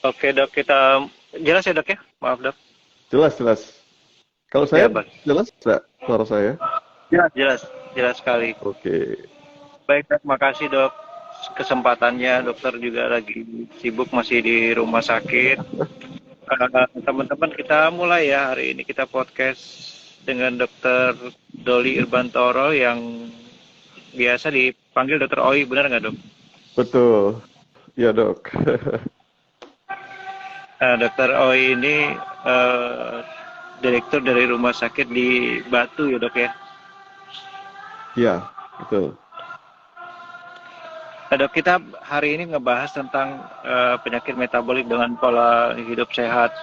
Oke dok, kita jelas ya dok ya? Maaf dok. Jelas, jelas. Kalau Ya saya bang. jelas nggak suara saya? Jelas, jelas, jelas sekali. Oke. Baik dok, makasih dok kesempatannya. Dokter juga lagi sibuk masih di rumah sakit. Teman-teman kita mulai ya hari ini kita podcast dengan Dokter Doli Irbantoro yang biasa dipanggil Dokter Oi, benar nggak dok? Betul. Ya, Dok. Dokter Oi ini eh, direktur dari rumah sakit di Batu ya dok ya. Ya, betul. Dok, kita hari ini ngebahas tentang penyakit metabolik dengan pola hidup sehat.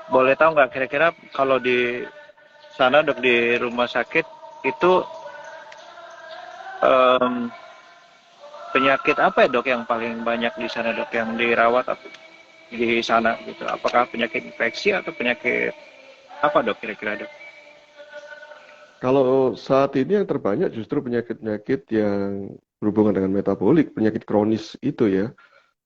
Boleh tahu nggak kira-kira kalau di sana dok di rumah sakit itu em, penyakit apa ya dok yang paling banyak di sana dok yang dirawat di sana gitu? Apakah penyakit infeksi atau penyakit apa dok kira-kira dok? Kalau saat ini yang terbanyak justru penyakit-penyakit yang berhubungan dengan metabolik, penyakit kronis itu ya.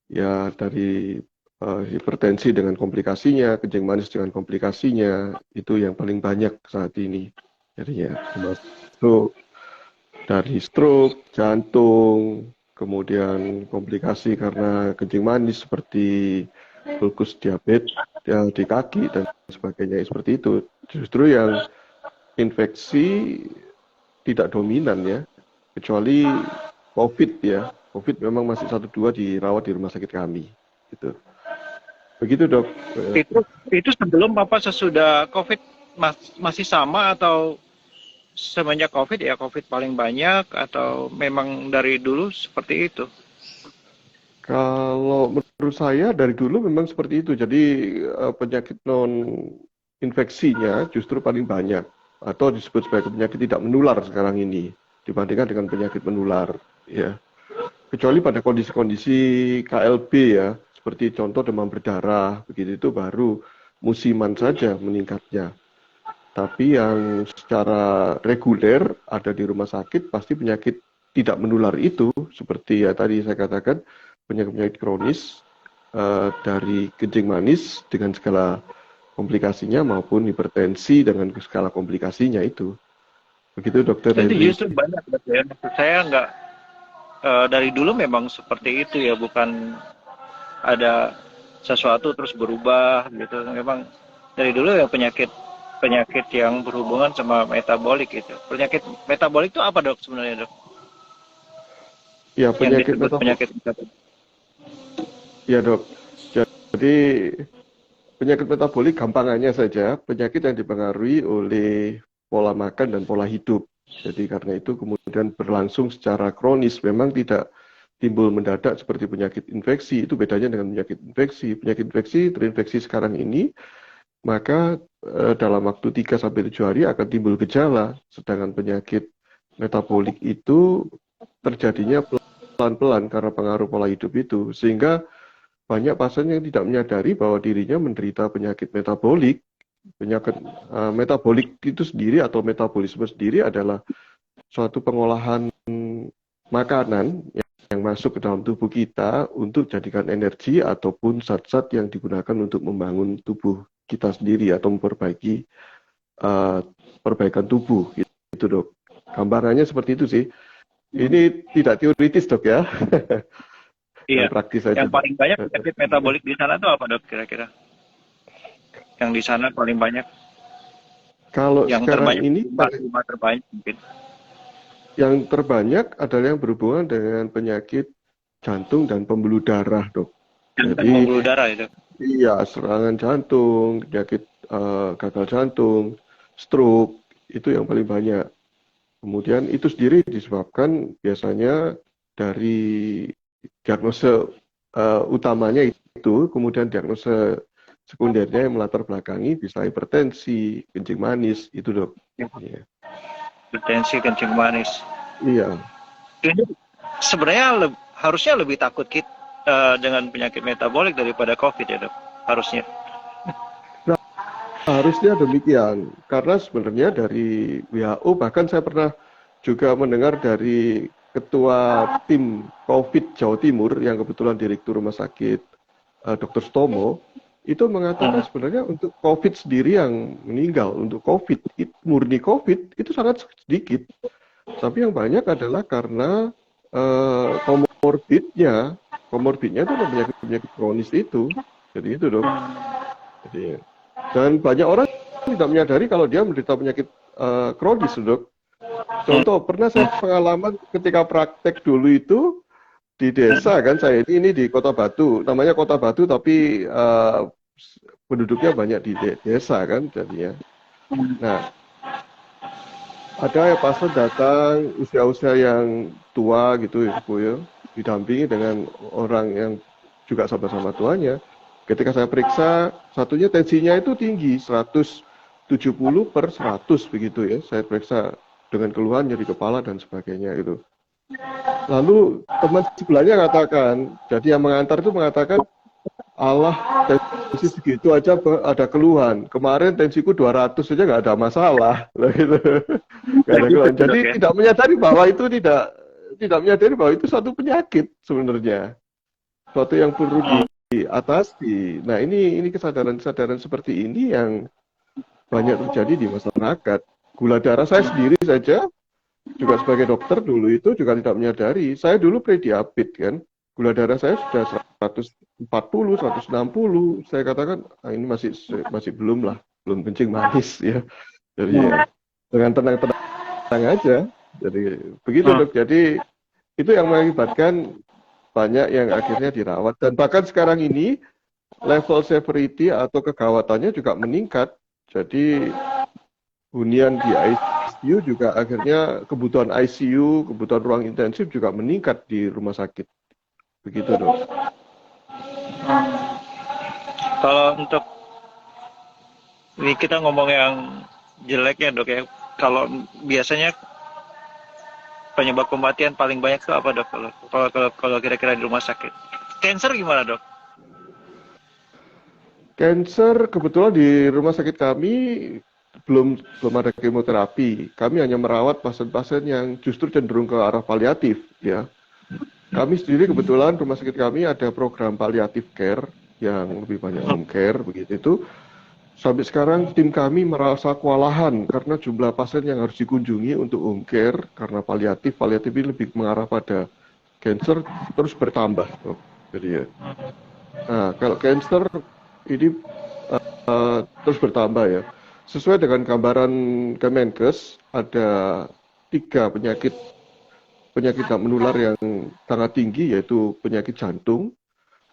Ya dari hipertensi dengan komplikasinya, kencing manis dengan komplikasinya, itu yang paling banyak saat ini. Jadinya termasuk dari stroke, jantung, kemudian komplikasi karena kencing manis seperti ulkus diabetes ya, di kaki dan sebagainya seperti itu. Justru yang infeksi tidak dominan ya, kecuali COVID ya. COVID memang masih satu dua dirawat di rumah sakit kami. Gitu. Begitu dok. Itu sebelum apa sesudah COVID masih sama atau semenjak COVID ya COVID paling banyak atau memang dari dulu seperti itu? Kalau menurut saya dari dulu memang seperti itu. Jadi penyakit non infeksinya justru paling banyak atau disebut sebagai penyakit tidak menular sekarang ini dibandingkan dengan penyakit menular ya. Kecuali pada kondisi-kondisi KLB ya, seperti contoh demam berdarah, begitu itu baru musiman saja meningkatnya. Tapi yang secara reguler ada di rumah sakit pasti penyakit tidak menular itu seperti ya tadi saya katakan penyakit-penyakit kronis dari kencing manis dengan segala komplikasinya maupun hipertensi dengan segala komplikasinya itu. Begitu Dokter Itu Henry. justru banyak ya. Maksud saya nggak dari dulu memang seperti itu ya, bukan ada sesuatu terus berubah gitu. Memang dari dulu ya penyakit penyakit yang berhubungan sama metabolik itu. Penyakit metabolik itu apa dok sebenarnya dok? Ya Yang penyakit disebut metabolik. penyakit metabolik. Ya dok. Jadi penyakit metabolik gampangannya saja penyakit yang dipengaruhi oleh pola makan dan pola hidup. Jadi karena itu kemudian berlangsung secara kronis, memang tidak timbul mendadak seperti penyakit infeksi. Itu bedanya dengan penyakit infeksi. Penyakit infeksi terinfeksi sekarang ini, maka dalam waktu 3 sampai 7 hari akan timbul gejala. Sedangkan penyakit metabolik itu terjadinya pelan-pelan karena pengaruh pola hidup itu. Sehingga banyak pasien yang tidak menyadari bahwa dirinya menderita penyakit metabolik. Penyakit metabolik itu sendiri atau metabolisme sendiri adalah suatu pengolahan makanan yang masuk ke dalam tubuh kita untuk jadikan energi ataupun zat-zat yang digunakan untuk membangun tubuh kita sendiri atau memperbaiki uh, perbaikan tubuh gitu dok. Gambarannya seperti itu sih. Ini tidak teoritis dok ya, Iya. yang praktis saja Yang dok. paling banyak penyakit metabolik di sana itu apa dok kira-kira? Yang di sana paling banyak, Kalau yang sekarang terbanyak ini lima terbanyak mungkin. yang terbanyak adalah yang berhubungan dengan penyakit jantung dan pembuluh darah, dok. Jantung Jadi, pembuluh darah itu. iya, serangan jantung, penyakit gagal jantung, stroke, itu yang paling banyak. Kemudian itu sendiri disebabkan biasanya dari diagnosa utamanya itu, kemudian diagnosa sekundernya yang melatar belakangi bisa hipertensi, kencing manis, itu dok. Iya. Hipertensi, kencing manis. Iya. Ini sebenarnya harusnya lebih takut kita dengan penyakit metabolik daripada COVID ya dok. Harusnya. Harusnya demikian, karena sebenarnya dari WHO bahkan saya pernah juga mendengar dari Ketua Tim COVID Jawa Timur yang kebetulan Direktur Rumah Sakit Dr. Stomo itu mengatakan sebenarnya untuk COVID sendiri yang meninggal untuk COVID, murni COVID itu sangat sedikit. Tapi yang banyak adalah karena komorbidnya itu penyakit kronis itu. Jadi itu dok. Jadi, dan banyak orang tidak menyadari kalau dia menderita penyakit kronis dok. Contoh, pernah saya pengalaman ketika praktek dulu itu di desa kan, saya ini di Kota Batu, namanya Kota Batu tapi penduduknya banyak di desa kan jadinya. Nah, ada pasien datang usia-usia yang tua gitu ya, Bu ya, didampingi dengan orang yang juga sama-sama tuanya. Ketika saya periksa, satunya tensinya itu tinggi, 170/100 begitu ya. Saya periksa dengan keluhan nyeri kepala dan sebagainya itu. Lalu teman sebelahnya katakan, jadi yang mengantar itu mengatakan, Allah tensi segitu aja ada keluhan. Kemarin tensiku 200 saja nggak ada masalah. Gitu. Gak ada keluhan. Jadi tidak menyadari bahwa itu tidak menyadari bahwa itu suatu penyakit sebenarnya. Suatu yang perlu diatasi. Nah ini kesadaran seperti ini yang banyak terjadi di masyarakat. Gula darah saya sendiri saja juga sebagai dokter dulu itu juga tidak menyadari. Saya dulu prediabetes kan, gula darah saya sudah 140, 160. Saya katakan ini masih belum kencing manis ya. Jadi ya, dengan tenang aja. Jadi begitu dok. Jadi itu yang mengakibatkan banyak yang akhirnya dirawat dan bahkan sekarang ini level severity atau kegawatannya juga meningkat. Jadi hunian di ICU juga akhirnya kebutuhan ICU, kebutuhan ruang intensif juga meningkat di rumah sakit. Begitu dok. Kalau untuk ini kita ngomong yang jelek ya dok ya. Kalau biasanya penyebab kematian paling banyak itu apa dok? Kalau kira-kira di rumah sakit. Cancer gimana dok? Cancer kebetulan di rumah sakit kami belum ada kemoterapi. Kami hanya merawat pasien-pasien yang justru cenderung ke arah paliatif ya. Kami sendiri kebetulan rumah sakit kami ada program palliative care yang lebih banyak home care begitu itu. Sampai sekarang tim kami merasa kewalahan karena jumlah pasien yang harus dikunjungi untuk home care karena paliatif ini lebih mengarah pada cancer terus bertambah. Jadi ya. Nah, kalau cancer ini terus bertambah ya. Sesuai dengan gambaran Kemenkes, ada 3 penyakit tak menular yang sangat tinggi, yaitu penyakit jantung,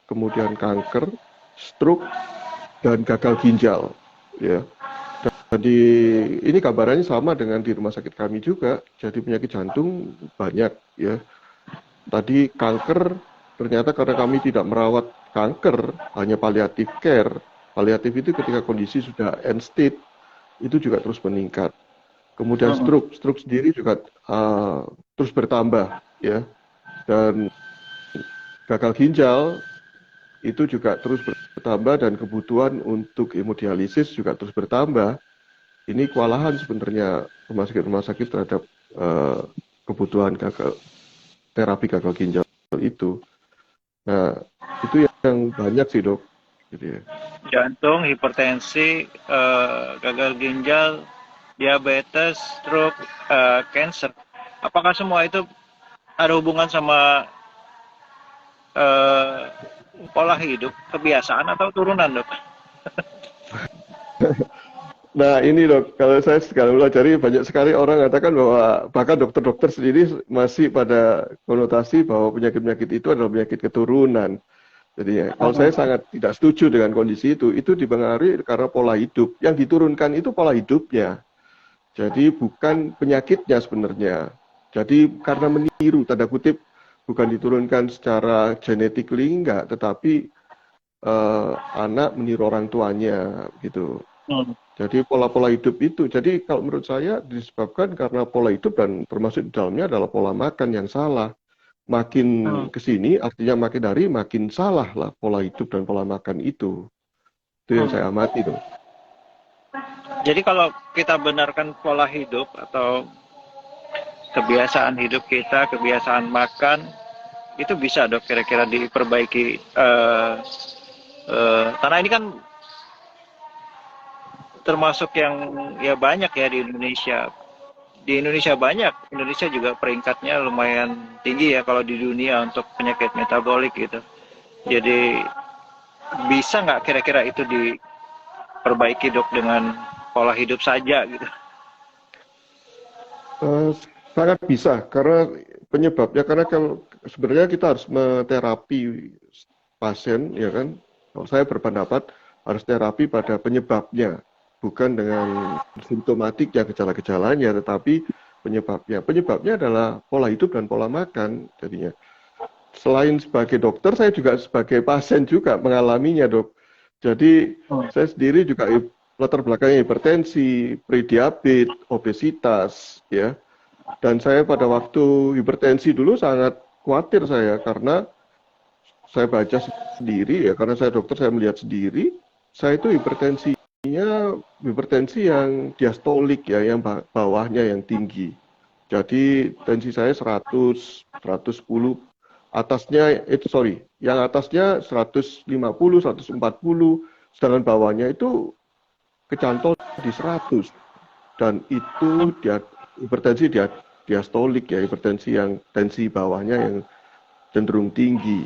kemudian kanker, stroke, dan gagal ginjal. Ya. Jadi ini gambarannya sama dengan di rumah sakit kami juga. Jadi penyakit jantung banyak ya. Tadi kanker ternyata karena kami tidak merawat kanker, hanya palliative care. Palliatif itu ketika kondisi sudah end state itu juga terus meningkat. Kemudian stroke sendiri juga terus bertambah ya. Dan gagal ginjal itu juga terus bertambah dan kebutuhan untuk hemodialisis juga terus bertambah. Ini kewalahan sebenarnya rumah sakit terhadap kebutuhan terapi gagal ginjal itu. Nah, itu yang banyak sih dok. Gitu ya. Jantung, hipertensi, gagal ginjal, diabetes, stroke, cancer. Apakah semua itu ada hubungan sama pola hidup, kebiasaan atau turunan dok? Nah ini dok, kalau saya sekali pelajari banyak sekali orang mengatakan bahwa bahkan dokter-dokter sendiri masih pada konotasi bahwa penyakit-penyakit itu adalah penyakit keturunan. Jadi ya, kalau saya sangat tidak setuju dengan kondisi itu dipengaruhi karena pola hidup. Yang diturunkan itu pola hidupnya. Jadi bukan penyakitnya sebenarnya. Jadi karena meniru, tanda kutip, bukan diturunkan secara genetically enggak, tetapi anak meniru orang tuanya gitu. Jadi pola-pola hidup itu. Jadi kalau menurut saya disebabkan karena pola hidup dan termasuk di dalamnya adalah pola makan yang salah. Makin kesini artinya makin hari makin salah lah pola hidup dan pola makan itu. Itu yang saya amati tuh. Jadi kalau kita benarkan pola hidup atau kebiasaan hidup kita, kebiasaan makan, itu bisa dok kira-kira diperbaiki Karena ini kan termasuk yang ya banyak ya di Indonesia. Di Indonesia banyak, Indonesia juga peringkatnya lumayan tinggi ya kalau di dunia untuk penyakit metabolik gitu. Jadi bisa nggak kira-kira itu diperbaiki dok dengan pola hidup saja gitu? Eh, sangat bisa karena penyebabnya karena kalau sebenarnya kita harus menterapi pasien ya kan. Kalau saya berpendapat harus terapi pada penyebabnya, bukan dengan simptomatik ya gejala-gejalanya, tetapi penyebabnya. Penyebabnya adalah pola hidup dan pola makan jadinya. Selain sebagai dokter, saya juga sebagai pasien juga mengalaminya, Dok. Jadi saya sendiri juga latar belakangnya hipertensi, prediabetes, obesitas, ya. Dan saya pada waktu hipertensi dulu sangat khawatir saya karena saya baca sendiri ya, karena saya dokter saya melihat sendiri, saya itu hipertensi yang diastolik ya, yang bawahnya yang tinggi. Jadi tensi saya 100, 110, atasnya yang atasnya 150, 140, sedangkan bawahnya itu kecantol di 100. Dan itu hipertensi diastolik ya, hipertensi yang tensi bawahnya yang cenderung tinggi.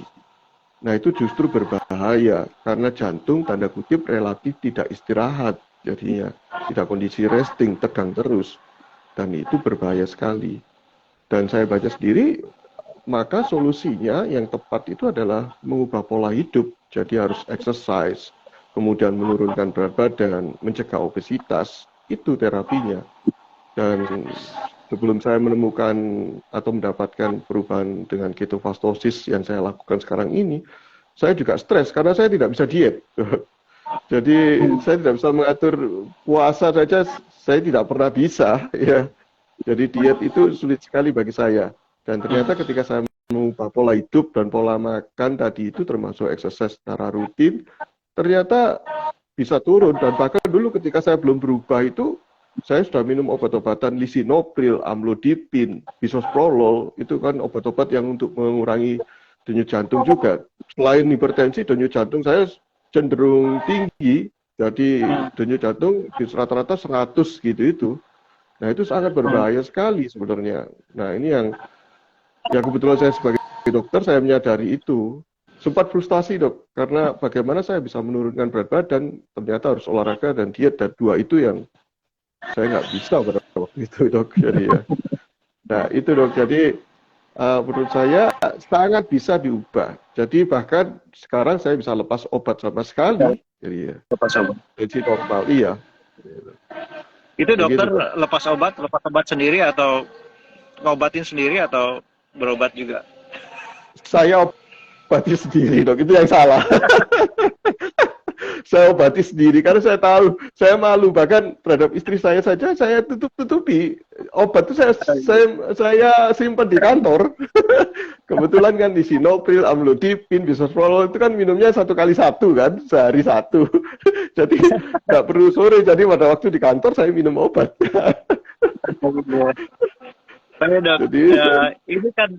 Nah itu justru berbahaya karena jantung tanda kutip relatif tidak istirahat, jadinya tidak kondisi resting, tegang terus, dan itu berbahaya sekali. Dan saya baca sendiri, maka solusinya yang tepat itu adalah mengubah pola hidup, jadi harus exercise, kemudian menurunkan berat badan, mencegah obesitas, itu terapinya. Dan sebelum saya menemukan atau mendapatkan perubahan dengan ketofastosis yang saya lakukan sekarang ini, saya juga stres karena saya tidak bisa diet. Jadi saya tidak bisa mengatur puasa saja, saya tidak pernah bisa ya. Jadi diet itu sulit sekali bagi saya. Dan ternyata ketika saya mengubah pola hidup dan pola makan tadi itu termasuk exercise secara rutin, ternyata bisa turun. Dan bahkan dulu ketika saya belum berubah itu, saya sudah minum obat-obatan lisinopril, amlodipin, bisoprolol, itu kan obat-obat yang untuk mengurangi denyut jantung juga. Selain hipertensi, denyut jantung saya cenderung tinggi, jadi denyut jantung di rata-rata 100 gitu itu. Nah itu sangat berbahaya sekali sebenarnya. Nah ini yang ya kebetulan saya sebagai dokter saya menyadari itu. Sempat frustasi dok, karena bagaimana saya bisa menurunkan berat badan, ternyata harus olahraga dan diet, dan dua itu yang saya nggak bisa pada waktu itu dok. Jadi ya, nah itu dok. Jadi menurut saya sangat bisa diubah. Jadi bahkan sekarang saya bisa lepas obat sama sekali. Jadi ya, tensi normal iya. Itu Begitu dokter dok. lepas obat sendiri atau ngobatin sendiri atau berobat juga? Saya obati sendiri dok, itu yang salah. Saya obati sendiri karena saya tahu saya malu, bahkan terhadap istri saya saja saya tutupi obat itu saya simpan di kantor. Kebetulan kan di Sinopril, amlodipin, bisoprolol itu kan minumnya 1 kali 1 kan, sehari 1. Jadi nggak perlu sore, jadi pada waktu di kantor saya minum obat. Tapi dok, Jadi ini kan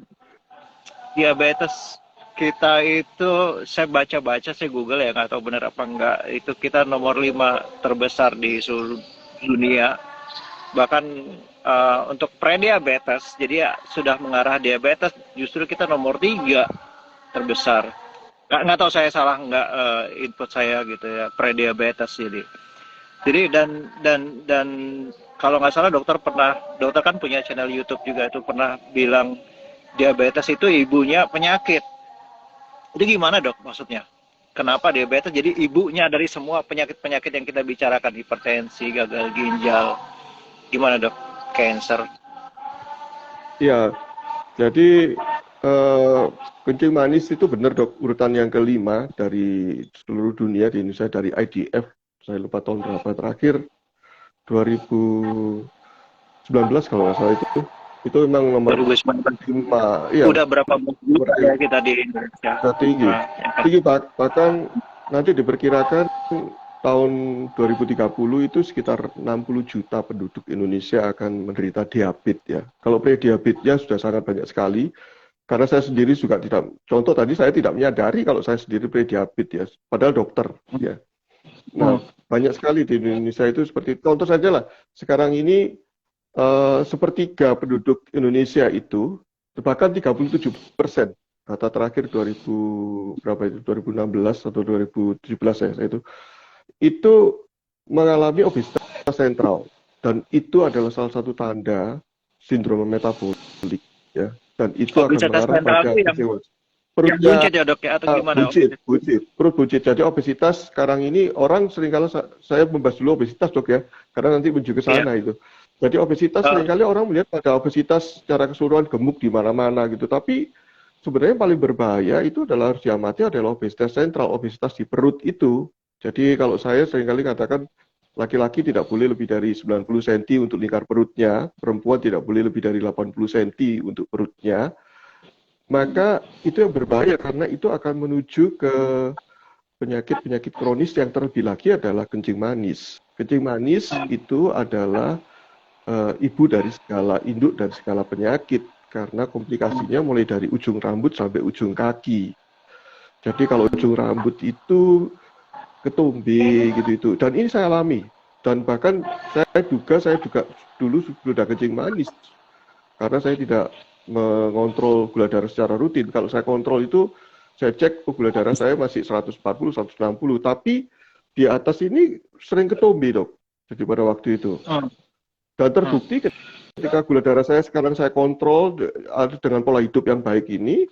diabetes kita itu, saya baca-baca, saya Google ya, nggak tahu benar apa enggak, itu kita nomor 5 terbesar di seluruh dunia. Bahkan untuk prediabetes, jadi ya sudah mengarah diabetes, justru kita nomor 3 terbesar. Nggak tahu saya salah nggak input saya gitu ya, prediabetes jadi dan kalau nggak salah dokter kan punya channel YouTube juga, itu pernah bilang diabetes itu ibunya penyakit. Itu gimana dok maksudnya? Kenapa diabetes jadi ibunya dari semua penyakit-penyakit yang kita bicarakan, hipertensi, gagal ginjal, gimana dok? Cancer. ya, jadi kencing manis itu benar dok, urutan yang kelima dari seluruh dunia di Indonesia dari IDF. Saya lupa tahun berapa terakhir, 2019 kalau nggak salah itu memang nomor 2019. 5. Iya, Udah berapa juta ya kita di Indonesia? sudah tinggi. Tinggi bahkan nanti diperkirakan tahun 2030 itu sekitar 60 juta penduduk Indonesia akan menderita diabetes ya. Kalau prediabetesnya sudah sangat banyak sekali. karena saya sendiri juga tidak, contoh tadi saya tidak menyadari kalau saya sendiri prediabetes ya, padahal dokter ya. Nah, banyak sekali di Indonesia itu seperti itu. Contoh saja lah, sekarang ini sepertiga penduduk Indonesia itu, bahkan 37%, data terakhir 2000 berapa itu 2016 atau 2017 ya, itu mengalami obesitas sentral, dan itu adalah salah satu tanda sindrom metabolik ya, dan itu akan Obesitas mengarah sentral pada itu yang perutnya buncit ya dok ya atau gimana? perut buncit. Jadi obesitas sekarang ini orang seringkali, saya membahas dulu obesitas dok ya, karena nanti menuju ke Iya. sana itu. Jadi obesitas seringkali orang melihat pada obesitas secara keseluruhan gemuk di mana-mana gitu, tapi sebenarnya yang paling berbahaya itu adalah harus diamati adalah obesitas sentral, obesitas di perut itu. Jadi kalau saya seringkali katakan laki-laki tidak boleh lebih dari 90 cm untuk lingkar perutnya, perempuan tidak boleh lebih dari 80 cm untuk perutnya, maka itu yang berbahaya karena itu akan menuju ke penyakit-penyakit kronis yang terlebih lagi adalah kencing manis. Kencing manis itu adalah ibu dari segala, induk dari segala penyakit, karena komplikasinya mulai dari ujung rambut sampai ujung kaki. Jadi kalau ujung rambut itu ketombe gitu itu, dan ini saya alami, dan bahkan saya juga dulu sudah kencing manis karena saya tidak mengontrol gula darah secara rutin. Kalau saya kontrol itu, saya cek gula darah saya masih 140, 160, tapi di atas ini sering ketombe dok. Jadi pada waktu itu. Dan terbukti ketika gula darah saya sekarang saya kontrol dengan pola hidup yang baik ini,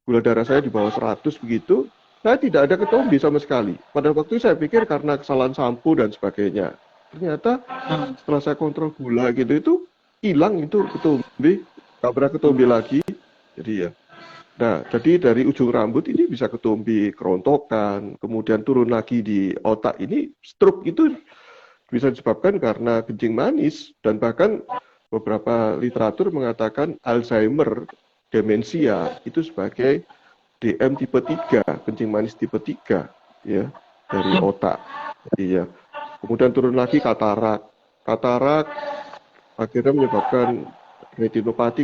gula darah saya di bawah 100 begitu, saya tidak ada ketombe sama sekali. Pada waktu itu saya pikir karena kesalahan sampo dan sebagainya. Ternyata setelah saya kontrol gula gitu itu hilang itu ketombe, nggak pernah ketombe lagi. Jadi ya. Nah, jadi dari ujung rambut ini bisa ketombe kerontokan, kemudian turun lagi di otak ini, stroke itu bisa disebabkan karena kencing manis, dan bahkan beberapa literatur mengatakan Alzheimer, demensia itu sebagai DM tipe 3, kencing manis tipe 3 ya, dari otak. Jadi ya. Kemudian turun lagi katarak. Katarak akhirnya menyebabkan retinopati,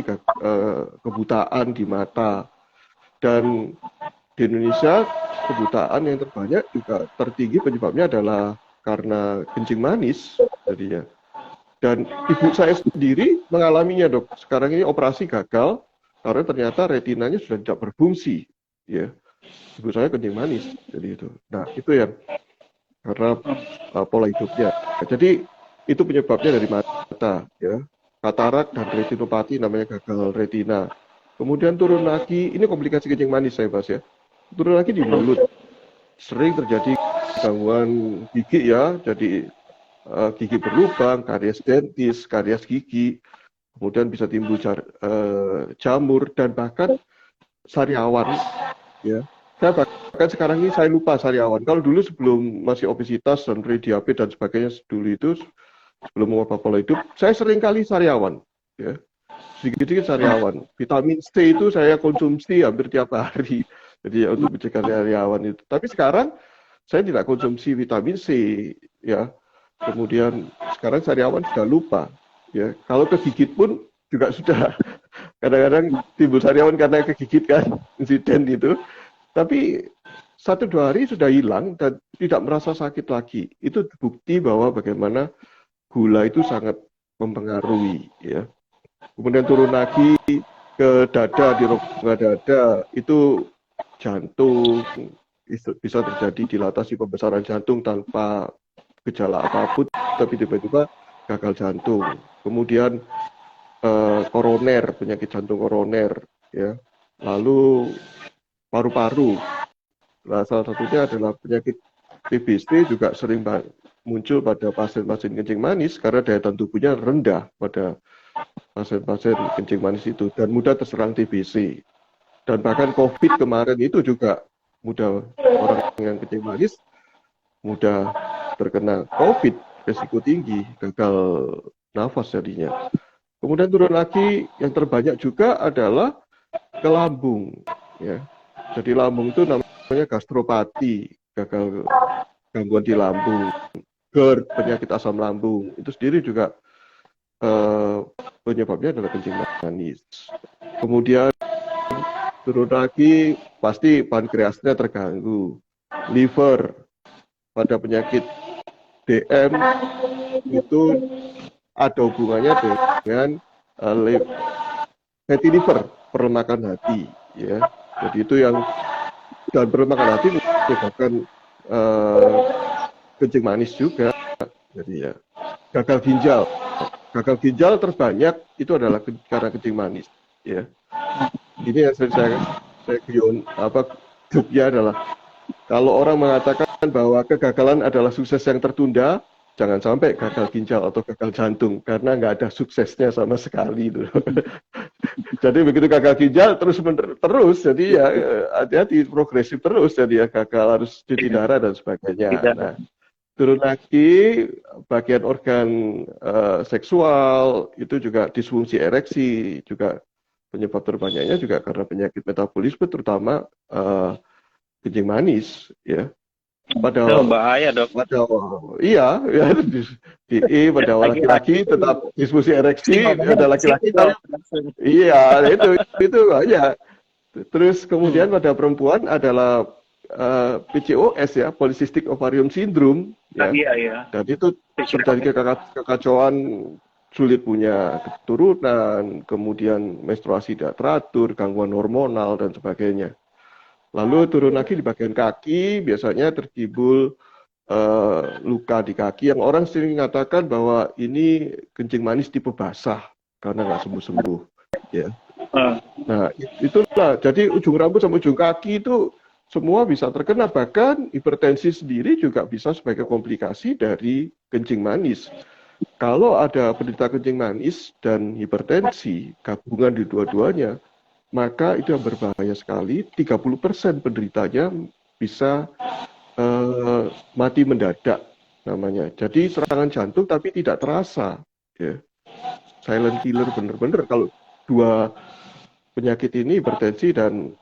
kebutaan di mata. Dan di Indonesia kebutaan yang terbanyak juga tertinggi penyebabnya adalah karena kencing manis. Jadi ya. Dan ibu saya sendiri mengalaminya dok. Sekarang ini operasi gagal karena ternyata retinanya sudah tidak berfungsi. Ya, ibu saya kencing manis. Jadi itu. Nah itu yang karena pola hidupnya. Jadi itu penyebabnya dari mata. Ya, katarak dan retinopati namanya gagal retina. Kemudian turun lagi, ini komplikasi kencing manis saya bahas ya. Turun lagi di mulut. Sering terjadi gangguan gigi ya, jadi gigi berlubang, karies dentis, karies gigi, kemudian bisa timbul jamur dan bahkan sariawan. Ya, saya bahkan sekarang ini saya lupa sariawan. Kalau dulu sebelum masih obesitas dan prediabetes dan sebagainya dulu itu sebelum mengubah pola hidup, saya sering kali sariawan. Ya, sedikit-sedikit sariawan. Vitamin C itu saya konsumsi hampir tiap hari. Jadi ya, untuk mencegah sariawan itu. Tapi sekarang saya tidak konsumsi vitamin C ya. Kemudian sekarang sariawan sudah lupa ya. Kalau kegigit pun juga sudah kadang-kadang timbul sariawan karena kegigit kan, insiden itu. Tapi 1-2 hari sudah hilang dan tidak merasa sakit lagi. Itu bukti bahwa bagaimana gula itu sangat mempengaruhi ya. Kemudian turun lagi ke dada, di rongga dada, itu jantung, bisa terjadi dilatasi pembesaran jantung tanpa gejala apapun, tapi tiba-tiba gagal jantung. Kemudian koroner, penyakit jantung koroner, ya. Lalu paru-paru. Nah, salah satunya adalah penyakit TBC juga sering muncul pada pasien-pasien kencing manis karena daya tahan tubuhnya rendah pada pasien-pasien kencing manis itu dan mudah terserang TBC. Dan bahkan COVID kemarin itu juga mudah, orang yang kencing manis mudah terkena COVID, resiko tinggi, gagal nafas jadinya. Kemudian turun lagi yang terbanyak juga adalah ke lambung. Ya. Jadi lambung itu namanya gastropati, gagal gangguan di lambung, GERD, penyakit asam lambung. Itu sendiri juga penyebabnya adalah kencing manis. Kemudian turun lagi pasti pankreasnya terganggu. Liver, pada penyakit DM itu ada hubungannya dengan fatty liver, perlemakan hati, ya. Jadi itu yang, dan perlemakan hati menyebabkan kencing manis juga. Jadi ya, gagal ginjal. Gagal ginjal terbanyak itu adalah karena kencing manis, ya. Ini yang saya grupnya adalah, kalau orang mengatakan bahwa kegagalan adalah sukses yang tertunda, jangan sampai gagal ginjal atau gagal jantung, karena nggak ada suksesnya sama sekali itu. Jadi begitu gagal ginjal terus, jadi ya hati-hati, progresif terus, jadi ya gagal harus cuci darah dan sebagainya. Nah, turun lagi bagian organ seksual itu juga disfungsi ereksi, juga penyebab terbanyaknya juga karena penyakit metabolisme, terutama kencing manis, ya. Pada bahaya dok. Iya, ya, pada laki-laki tetap disfungsi ereksi, pada laki-laki iya itu ya. Terus kemudian pada perempuan adalah PCOS, ya, polycystic ovarium syndrome, ya. Iya. Dan itu terjadi kekacauan, sulit punya keturunan, kemudian menstruasi tidak teratur, gangguan hormonal dan sebagainya. Lalu turun lagi di bagian kaki, biasanya tertimbul luka di kaki yang orang sering mengatakan bahwa ini kencing manis tipe basah karena nggak sembuh-sembuh, ya. Nah, itulah, jadi ujung rambut sama ujung kaki itu semua bisa terkena, bahkan hipertensi sendiri juga bisa sebagai komplikasi dari kencing manis. Kalau ada penderita kencing manis dan hipertensi gabungan di dua-duanya, maka itu yang berbahaya sekali. 30% penderitanya bisa mati mendadak namanya. Jadi serangan jantung tapi tidak terasa, ya. Silent killer bener-bener kalau dua penyakit ini, hipertensi dan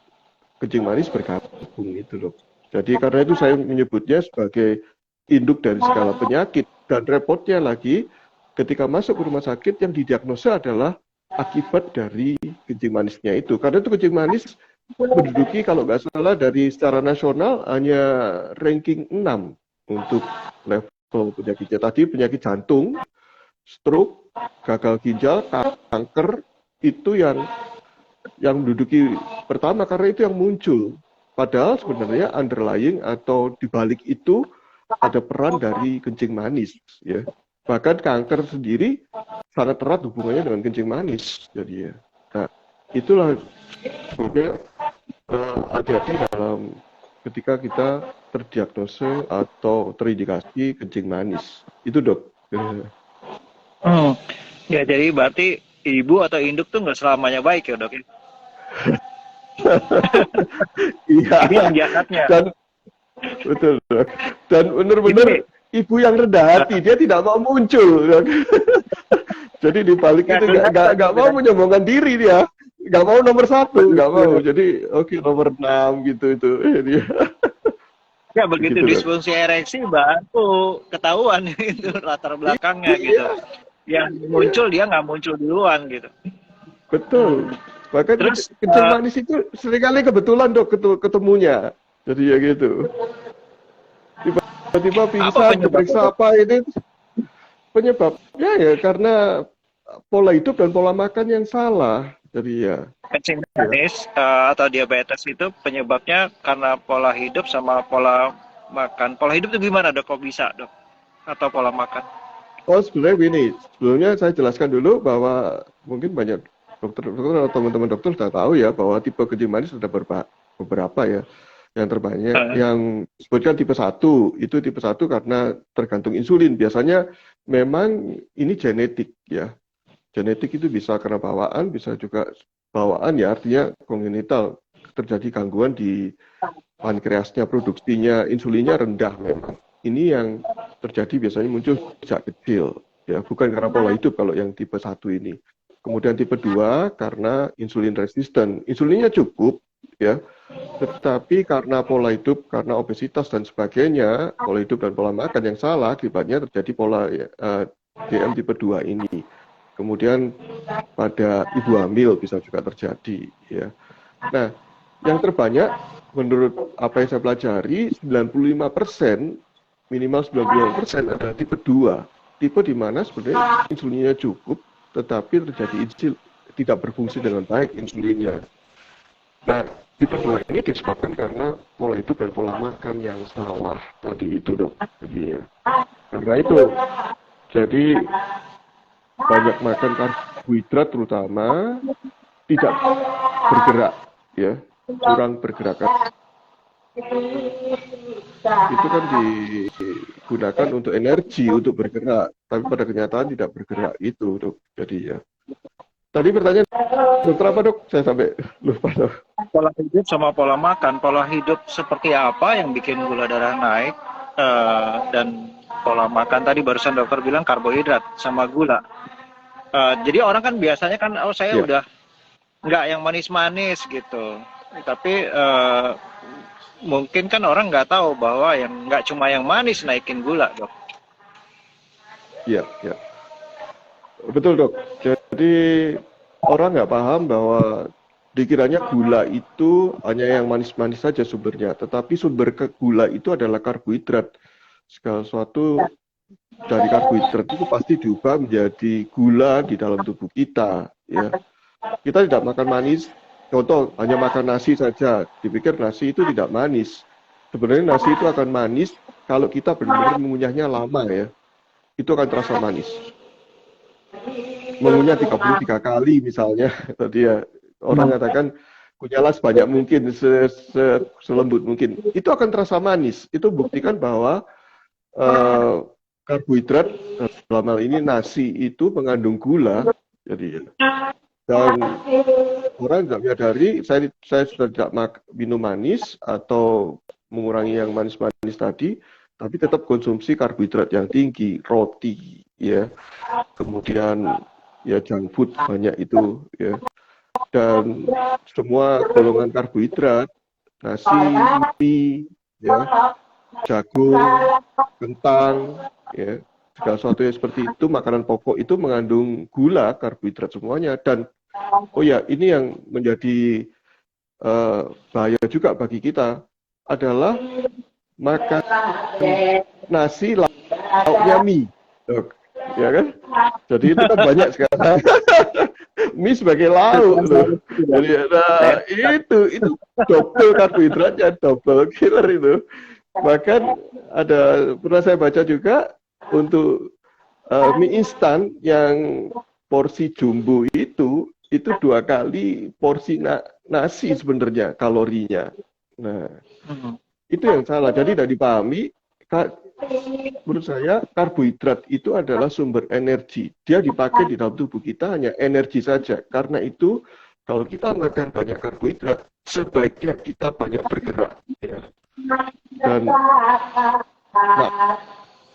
kencing manis, bergabung itu loh. Jadi karena itu saya menyebutnya sebagai induk dari segala penyakit, dan repotnya lagi ketika masuk ke rumah sakit yang didiagnosa adalah akibat dari kencing manisnya itu. Karena itu kencing manis menduduki, kalau nggak salah, dari secara nasional hanya ranking 6 untuk level penyakitnya. Tadi penyakit jantung, stroke, gagal ginjal, kanker, itu yang menduduki pertama karena itu yang muncul. Padahal sebenarnya underlying atau dibalik itu ada peran dari kencing manis, ya. Bahkan kanker sendiri sangat erat hubungannya dengan kencing manis. Jadi ya, nah itulah sebenarnya hati-hati dalam ketika kita terdiagnosa atau terindikasi kencing manis. Itu dok. Ya, jadi berarti ibu atau induk tuh nggak selamanya baik ya dok? Iya. Ini yang jahatnya. Dan betul dok. Dan benar-benar ibu yang rendah hati, dia tidak mau muncul. Jadi di balik itu nggak mau menyombongkan diri dia. Nggak mau nomor 1, nggak mau. Jadi oke, nomor 6 gitu itu. Ya begitu gitu, disfungsi ereksi baru ketahuan itu latar belakangnya gitu. Yang muncul dia nggak muncul duluan gitu. Betul. Bahkan terus, kencing manis itu seringkali kebetulan dok ketemunya. Jadi ya gitu. Tiba-tiba pingsan, diperiksa apa ini penyebabnya, ya karena pola hidup dan pola makan yang salah. Jadi ya kencing manis atau diabetes itu penyebabnya karena pola hidup sama pola makan. Pola hidup itu gimana dok? Kok bisa dok? Atau pola makan? Oh sebenarnya gini, sebelumnya saya jelaskan dulu bahwa mungkin banyak dokter atau teman-teman dokter sudah tahu ya bahwa tipe kencing manis ada beberapa ya. Yang terbanyak yang disebutkan tipe 1, itu tipe 1 karena tergantung insulin. Biasanya memang ini genetik ya. Genetik itu bisa karena bawaan, bisa juga bawaan ya, artinya kongenital, terjadi gangguan di pankreasnya, produksinya insulinnya rendah memang. Ini yang terjadi biasanya muncul sejak kecil ya, bukan karena pola hidup kalau yang tipe 1 ini. Kemudian tipe 2 karena insulin resisten. Insulinnya cukup ya, tetapi karena pola hidup, karena obesitas dan sebagainya, pola hidup dan pola makan yang salah, akibatnya terjadi pola DM tipe 2 ini. Kemudian pada ibu hamil bisa juga terjadi ya. Nah, yang terbanyak menurut apa yang saya pelajari 95%, minimal 95% adalah tipe 2. Tipe di mana sebenarnya insulinnya cukup, tetapi terjadi tidak berfungsi dengan baik insulinnya. Nah, tipe 2 ini disebabkan karena pola hidup dan pola makan yang salah tadi itu, Dok. Jadi, karena itu, jadi banyak makan karbohidrat terutama, tidak bergerak, ya, kurang bergerak. Itu kan digunakan untuk energi, untuk bergerak, tapi pada kenyataan tidak bergerak itu, Dok. Jadi ya. Tadi pertanyaan dokter apa, Dok? Saya sampai lupa, Dok. Pola hidup sama pola makan. Pola hidup seperti apa yang bikin gula darah naik, dan pola makan tadi barusan dokter bilang karbohidrat sama gula. Jadi orang kan biasanya kan, oh saya udah nggak yang manis-manis gitu. Tapi mungkin kan orang nggak tahu bahwa yang nggak cuma yang manis naikin gula, Dok. Iya, ya. Betul, Dok. Jadi orang nggak paham bahwa dikiranya gula itu hanya yang manis-manis saja sumbernya, tetapi sumber gula itu adalah karbohidrat. Segala sesuatu dari karbohidrat itu pasti diubah menjadi gula di dalam tubuh kita. Ya, kita tidak makan manis. Contoh, hanya makan nasi saja, dipikir nasi itu tidak manis. Sebenarnya nasi itu akan manis kalau kita benar-benar mengunyahnya lama, ya. Itu akan terasa manis. Mengunyah 33 kali misalnya, tadi ya, orang katakan kunyahlah sebanyak mungkin, selembut mungkin. Itu akan terasa manis. Itu buktikan bahwa karbohidrat, dalam hal ini nasi, itu mengandung gula. Jadi, dan orang tidak menyadari, saya sudah tidak minum manis atau mengurangi yang manis-manis tadi, tapi tetap konsumsi karbohidrat yang tinggi, roti, ya, kemudian ya junk food banyak itu, ya, dan semua golongan karbohidrat, nasi, mie, ya, jagung, kentang, ya, segala sesuatu yang seperti itu, makanan pokok itu mengandung gula, karbohidrat semuanya. Dan oh ya, ini yang menjadi bahaya juga bagi kita adalah makan nasi lauknya mie, ya kan? Jadi itu kan banyak sekarang mie sebagai lauk loh. Jadi nah, itu double karbohidratnya, double killer itu. Bahkan pernah saya baca juga untuk mie instan yang porsi jumbo itu 2 kali porsi nasi sebenarnya kalorinya. Nah, itu yang salah. Jadi tidak dipahami. Menurut saya karbohidrat itu adalah sumber energi. Dia dipakai di dalam tubuh kita hanya energi saja. Karena itu kalau kita makan banyak karbohidrat, sebaiknya kita banyak bergerak. Ya. Dan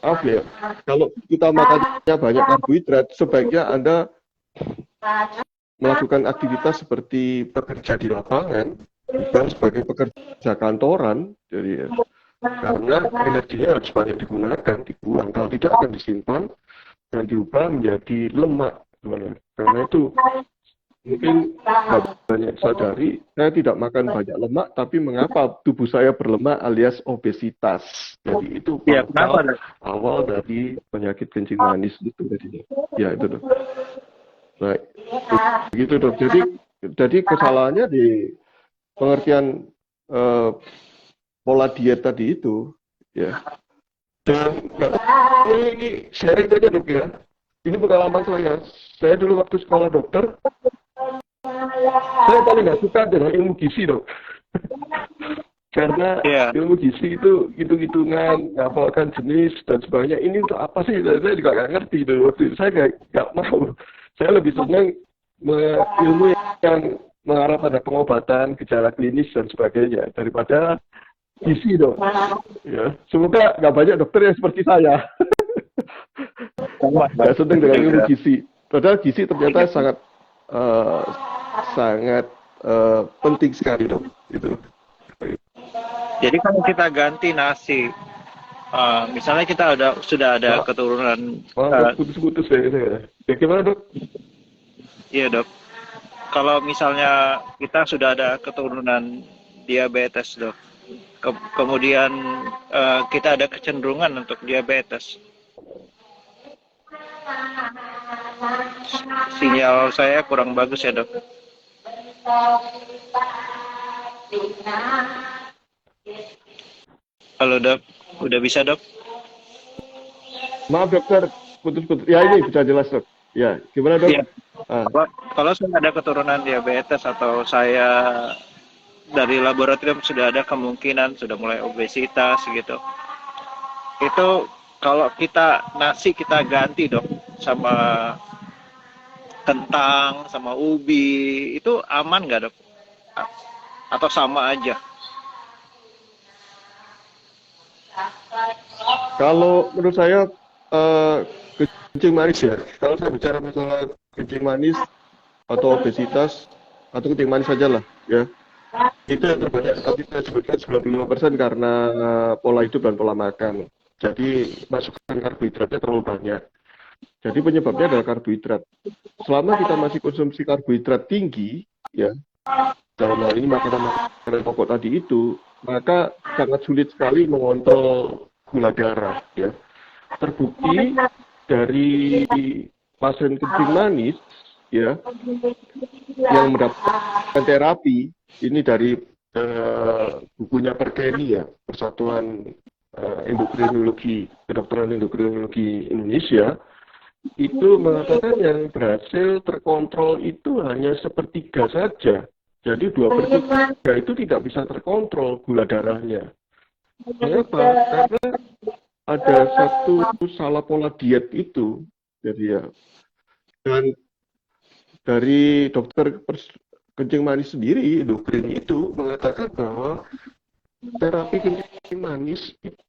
maaf ya, kalau kita makannya banyak karbohidrat, sebaiknya Anda melakukan aktivitas seperti bekerja di lapangan, bukan sebagai pekerja kantoran. Jadi karena energinya harus banyak digunakan, dibuang. Kalau tidak akan disimpan dan diubah menjadi lemak. Karena itu mungkin banyak sadari, saya tidak makan banyak lemak, tapi mengapa tubuh saya berlemak alias obesitas. Jadi itu awal dari penyakit kencing manis itu tadinya. Ya itu, Dok. Nah, begitu, Dok. Jadi kesalahannya di pengertian pola diet tadi itu, ya. Dan ini sharing saja, Dok, ya. Ini pengalaman saya. Saya dulu waktu sekolah dokter, saya paling nggak suka dengan ilmu gizi, Dok. Karena ilmu gizi itu hitung-hitungan, ngapalkan jenis dan sebagainya. Ini untuk apa sih? Saya juga nggak ngerti, Dok. Saya nggak mau. Saya lebih senang ilmu yang mengarah pada pengobatan, gejala klinis dan sebagainya daripada gizi, Dok. Ya, semoga nggak banyak dokter yang seperti saya. Nggak senang dengan ilmu gizi. Padahal gizi ternyata sangat penting sekali, Dok. Gitu. Jadi kalau kita ganti nasi, misalnya kita sudah ada keturunan. Putus-putus ya. Bagaimana, Dok? Iya, Dok. Kalau misalnya kita sudah ada keturunan diabetes dok. Kemudian kita ada kecenderungan untuk diabetes. Sinyal saya kurang bagus ya dok. Halo dok, udah bisa dok? Maaf dokter, putus-putus. Ya ini bisa jelas dok. Ya, gimana dok? Ya. Kalau saya ada keturunan diabetes atau saya dari laboratorium sudah ada kemungkinan sudah mulai obesitas gitu. Itu kalau nasi kita ganti dok sama kentang, sama ubi, itu aman nggak dok? Atau sama aja? Kalau menurut saya kencing manis ya. Kalau saya bicara masalah kencing manis atau obesitas atau kencing manis saja lah ya. Itu yang terbanyak tadi saya sebutkan 95% karena pola hidup dan pola makan. Jadi masukan karbohidratnya terlalu banyak. Jadi penyebabnya adalah karbohidrat. Selama kita masih konsumsi karbohidrat tinggi, ya dalam hal ini makanan pokok tadi itu, maka sangat sulit sekali mengontrol gula darah. Ya. Terbukti dari pasien kencing manis, ya, yang mendapatkan terapi ini dari bukunya Perkeni ya, Persatuan Endokrinologi, Kedokteran Endokrinologi Indonesia, itu mengatakan yang berhasil terkontrol itu hanya sepertiga saja. Jadi 2/3 itu tidak bisa terkontrol gula darahnya. Mengapa? Karena ada satu salah pola diet itu. Jadi ya, dan dari dokter kencing manis sendiri, endokrin itu mengatakan bahwa terapi kencing manis itu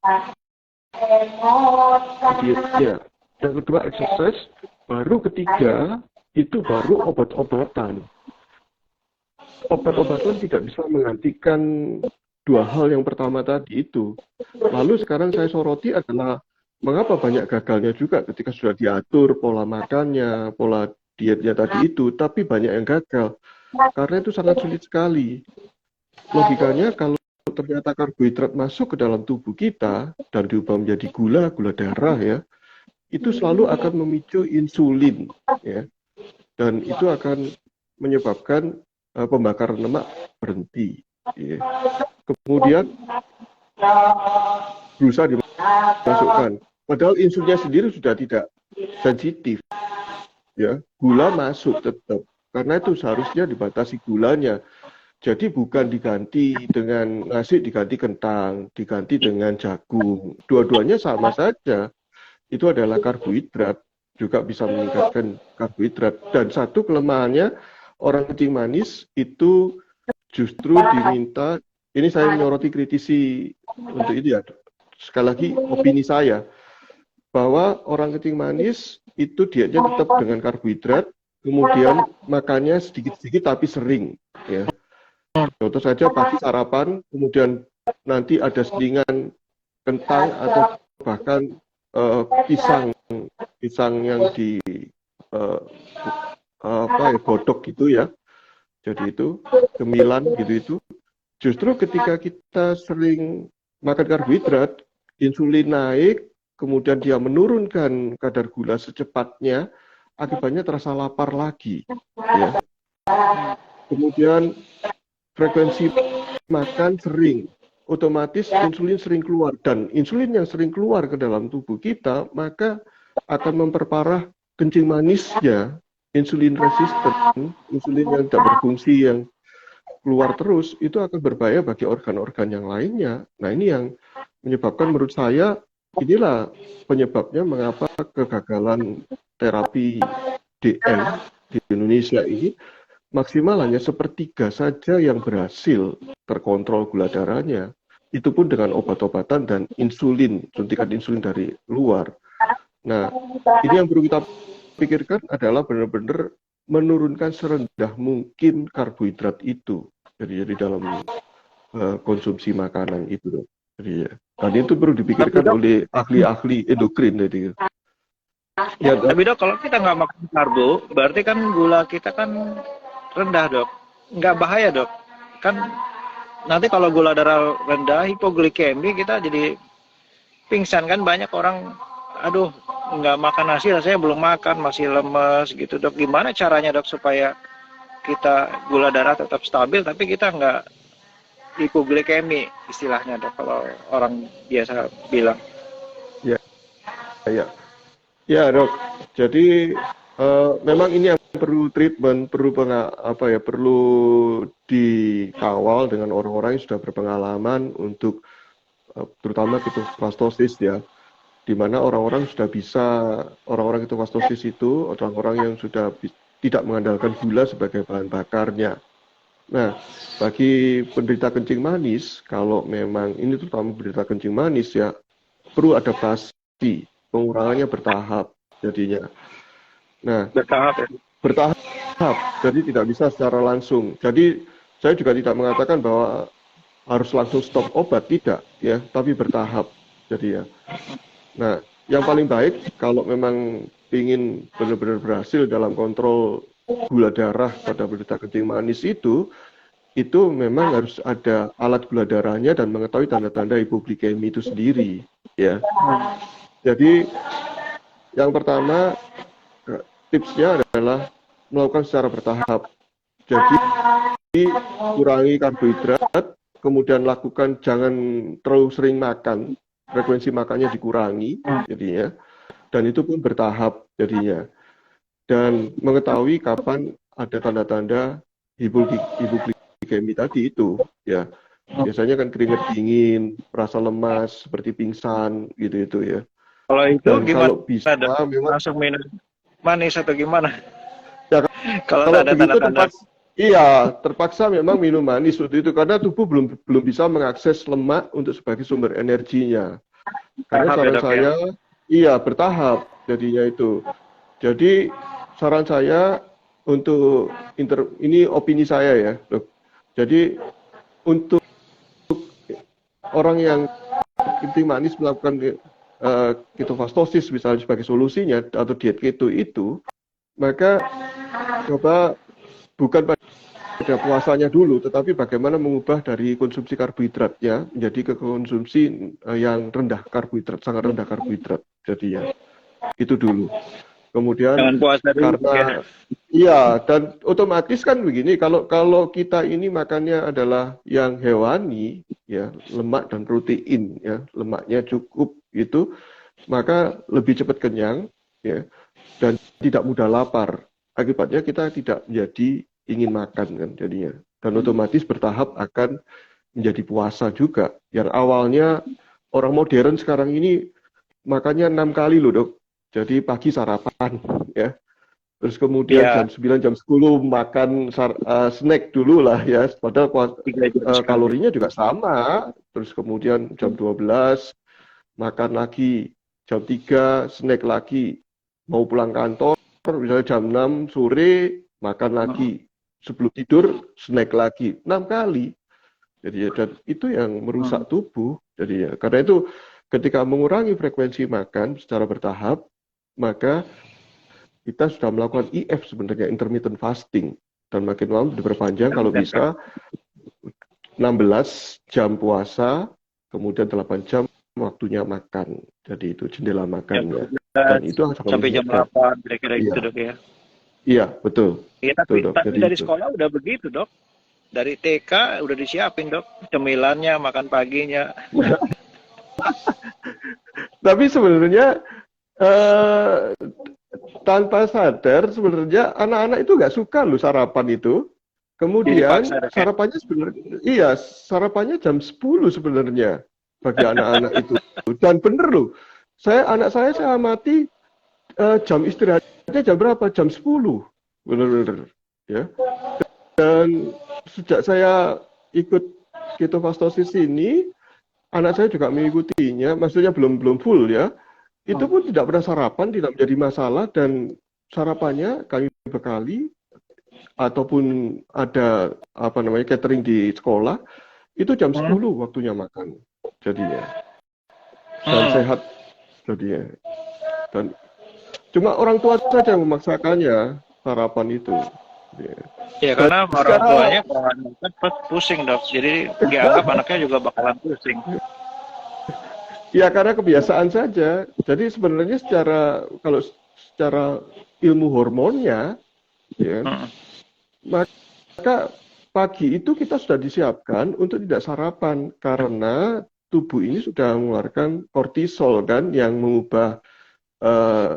dietnya. Yang kedua exercise, baru ketiga itu baru obat-obatan. Obat-obatan tidak bisa menggantikan dua hal yang pertama tadi itu. Lalu sekarang saya soroti adalah mengapa banyak gagalnya juga ketika sudah diatur pola makannya, pola dietnya tadi itu, tapi banyak yang gagal. Karena itu sangat sulit sekali. Logikanya kalau ternyata karbohidrat masuk ke dalam tubuh kita dan diubah menjadi gula darah ya, itu selalu akan memicu insulin, ya, dan itu akan menyebabkan pembakaran lemak berhenti. Ya. Kemudian berusaha dimasukkan, padahal insulinnya sendiri sudah tidak sensitif, ya, gula masuk tetap, karena itu seharusnya dibatasi gulanya. Jadi bukan diganti dengan nasi, diganti kentang, diganti dengan jagung, dua-duanya sama saja. Itu adalah karbohidrat, juga bisa meningkatkan karbohidrat. Dan satu kelemahannya, orang kencing manis itu justru diminta, ini saya menyoroti kritisi untuk itu ya, sekali lagi opini saya, bahwa orang kencing manis itu dietnya tetap dengan karbohidrat, kemudian makannya sedikit-sedikit tapi sering. Ya. Contoh saja pagi sarapan, kemudian nanti ada selingan kentang atau bahkan pisang yang di godok gitu ya. Jadi itu cemilan gitu itu. Justru ketika kita sering makan karbohidrat, insulin naik, kemudian dia menurunkan kadar gula secepatnya, akibatnya terasa lapar lagi. Ya. Kemudian frekuensi makan sering, otomatis insulin sering keluar, dan insulin yang sering keluar ke dalam tubuh kita maka akan memperparah kencing manisnya, insulin resisten, insulin yang tidak berfungsi yang keluar terus, itu akan berbahaya bagi organ-organ yang lainnya. Nah ini yang menyebabkan menurut saya, inilah penyebabnya mengapa kegagalan terapi DN di Indonesia ini maksimal hanya sepertiga saja yang berhasil terkontrol gula darahnya. Itu pun dengan obat-obatan dan insulin, suntikan insulin dari luar. Nah, ini yang perlu kita pikirkan adalah benar-benar menurunkan serendah mungkin karbohidrat itu. Jadi dalam konsumsi makanan itu. Jadi, dan itu perlu dipikirkan oleh ahli-ahli endokrin. Jadi. Ya, tapi dok, kalau kita nggak makan karbo, berarti kan gula kita kan rendah dok, nggak bahaya dok, kan nanti kalau gula darah rendah, hipoglikemi, kita jadi pingsan kan. Banyak orang, aduh, nggak makan nasi, rasanya belum makan, masih lemes gitu dok. Gimana caranya dok supaya kita gula darah tetap stabil tapi kita nggak hipoglikemi istilahnya dok, kalau orang biasa bilang. Ya, ya. Ya, Dok. Jadi memang ini yang perlu treatment, perlu dikawal dengan orang-orang yang sudah berpengalaman untuk terutama ketofastosis ya, di mana orang-orang ketofastosis itu orang-orang yang sudah tidak mengandalkan gula sebagai bahan bakarnya. Nah, bagi penderita kencing manis, kalau memang ini terutama penderita kencing manis ya, perlu adaptasi, pengurangannya bertahap jadinya. Nah, Bertahap ya. bertahap, jadi tidak bisa secara langsung. Jadi saya juga tidak mengatakan bahwa harus langsung stop obat, tidak ya, tapi bertahap. Jadi ya. Nah, yang paling baik kalau memang ingin benar-benar berhasil dalam kontrol gula darah pada penderita kencing manis itu memang harus ada alat gula darahnya dan mengetahui tanda-tanda hipoglikemi itu sendiri ya. Jadi yang pertama tipsnya adalah melakukan secara bertahap. Jadi kurangi karbohidrat, kemudian lakukan jangan terlalu sering makan, frekuensi makannya dikurangi jadinya. Dan itu pun bertahap jadinya. Dan mengetahui kapan ada tanda-tanda hipoglikemi tadi itu ya. Biasanya kan keringat dingin, rasa lemas, seperti pingsan gitu ya. Kalau itu Dan gimana kalau bisa dok? memang Langsung minum manis atau gimana? ya, Kalau kalau nggak ada begitu tanda-tanda. terpaksa memang minum manis waktu itu karena tubuh belum bisa mengakses lemak untuk sebagai sumber energinya. Karena Bertahap ya saran dok ya. saya bertahap jadinya itu. Jadi saran saya untuk ini opini saya ya, dok. Jadi untuk orang yang kencing manis melakukan ketofastosis misalnya sebagai solusinya atau diet keto itu, maka coba bukan pada puasanya dulu, tetapi bagaimana mengubah dari konsumsi karbohidratnya menjadi ke konsumsi yang rendah karbohidrat, sangat rendah karbohidrat. Jadi ya, itu dulu. Kemudian Jangan puasa dulu ya. karena dan otomatis kan begini, kalau kita ini makannya adalah yang hewani, ya lemak dan protein, ya lemaknya cukup gitu, maka lebih cepat kenyang, ya dan tidak mudah lapar. Akibatnya kita tidak menjadi ingin makan kan jadinya. Dan otomatis bertahap akan menjadi puasa juga. Yang awalnya orang modern sekarang ini makannya 6 kali loh dok. Jadi pagi sarapan ya. Terus kemudian Iya, jam 9, jam 10 makan snack dulu lah ya. Padahal 3 jam sekali. kalorinya juga sama. Terus kemudian jam 12 makan lagi. Jam 3 snack lagi. Mau pulang kantor, misalnya jam 6 sore makan lagi. Sebelum tidur snack lagi. 6 kali. Jadi dan itu yang merusak tubuh. Jadi ya, karena itu ketika mengurangi frekuensi makan secara bertahap, maka kita sudah melakukan IF sebenarnya, intermittent fasting, dan makin lama diperpanjang kalau bisa 16 jam puasa, kemudian 8 jam waktunya makan. Jadi itu jendela Jam makannya. 12 Dan itu sangat sampai jam menyehatkan. 8 kira-kira Iya, gitu dok ya. iya betul, Iya, betul tapi dok. tapi Jadi dari itu. sekolah udah begitu dok. Dari TK udah disiapin dok, cemilannya, makan paginya. Tapi sebenarnya eh, tanpa sadar sebenarnya anak-anak itu nggak suka loh sarapan itu. Dipaksa Kemudian dok ya. sarapannya sebenarnya sarapannya jam 10 sebenarnya bagi anak-anak itu. Dan bener loh. Anak saya amati jam istirahatnya jam berapa? Jam 10. Bener-bener ya. Dan sejak saya ikut ketofastosis ini, anak saya juga mengikutinya, maksudnya belum full ya. Itu pun tidak pernah sarapan, tidak menjadi masalah, dan sarapannya kami bekali ataupun ada catering di sekolah itu jam 10 waktunya makan jadinya, dan sehat jadinya. Dan cuma orang tua saja yang memaksakannya sarapan itu Ya. Ya Dan karena orang secara tuanya kalau nggak makan pusing dok, jadi dianggap anaknya juga bakalan pusing. ya karena kebiasaan saja. Jadi sebenarnya kalau secara ilmu hormonnya, ya, Mm. maka pagi itu kita sudah disiapkan untuk tidak sarapan karena tubuh ini sudah mengeluarkan kortisol kan yang eh,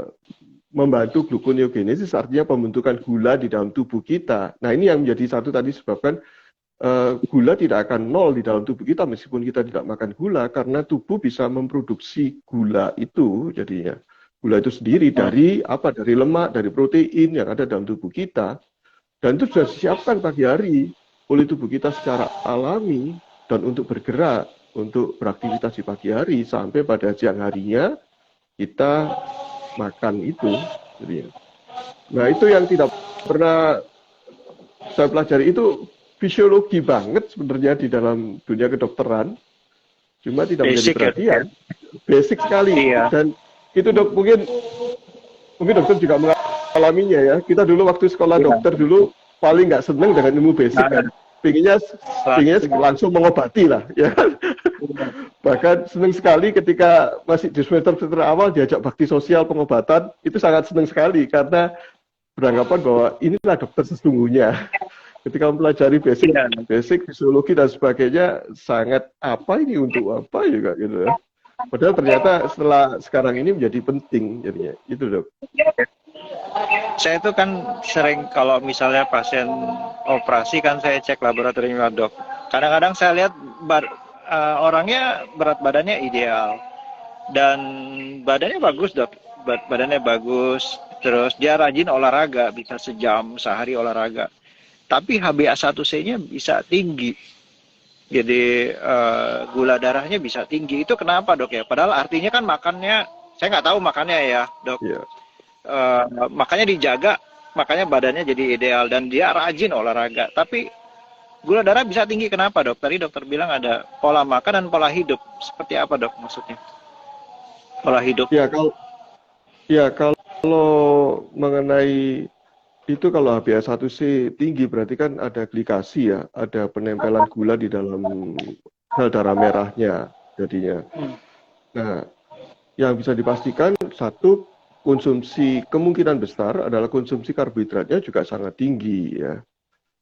membantu gluconeogenesis, artinya pembentukan gula di dalam tubuh kita. Nah, ini yang menjadi satu tadi sebabkan gula tidak akan nol di dalam tubuh kita meskipun kita tidak makan gula karena tubuh bisa memproduksi gula itu jadinya. Gula itu sendiri dari apa? Dari lemak, dari protein yang ada dalam tubuh kita. Dan itu sudah disiapkan pagi hari oleh tubuh kita secara alami dan untuk bergerak, untuk beraktivitas di pagi hari sampai pada siang harinya kita makan itu. Nah itu yang tidak pernah saya pelajari itu fisiologi banget sebenarnya di dalam dunia kedokteran, cuma tidak menjadi Basic ya dok ya. perhatian, basic sekali. Iya. Dan itu dok mungkin dokter juga mengalaminya ya. Kita dulu waktu sekolah Iya. dokter dulu paling nggak seneng dengan ilmu basic kan. Nah, Pinginnya langsung mengobati lah ya. Bahkan seneng sekali ketika masih di semester awal diajak bakti sosial pengobatan, itu sangat seneng sekali karena beranggapan bahwa inilah dokter sesungguhnya. Ketika mempelajari iya. basic fisiologi dan sebagainya, sangat apa ini untuk apa juga gitu ya. Padahal ternyata setelah sekarang ini menjadi penting jadinya. Itu dok. Saya itu kan sering kalau misalnya pasien operasi kan saya cek laboratorium dok. Kadang-kadang saya lihat orangnya berat badannya ideal dan badannya bagus dok. Badannya bagus, terus dia rajin olahraga, bisa sejam sehari olahraga. Tapi HbA1c-nya bisa tinggi. Jadi gula darahnya bisa tinggi. Itu kenapa dok ya? Padahal artinya kan makannya, saya nggak tahu makannya ya dok. Iya. Makanya dijaga, makanya badannya jadi ideal dan dia rajin olahraga. Tapi gula darah bisa tinggi kenapa dok? Tadi dokter bilang ada pola makan dan pola hidup. Seperti apa dok maksudnya? Pola hidup. Ya kalau mengenai itu kalau HbA1c tinggi berarti kan ada glikasi ya, ada penempelan gula di dalam sel darah merahnya jadinya. Nah, yang bisa dipastikan satu kemungkinan besar adalah konsumsi karbohidratnya juga sangat tinggi ya.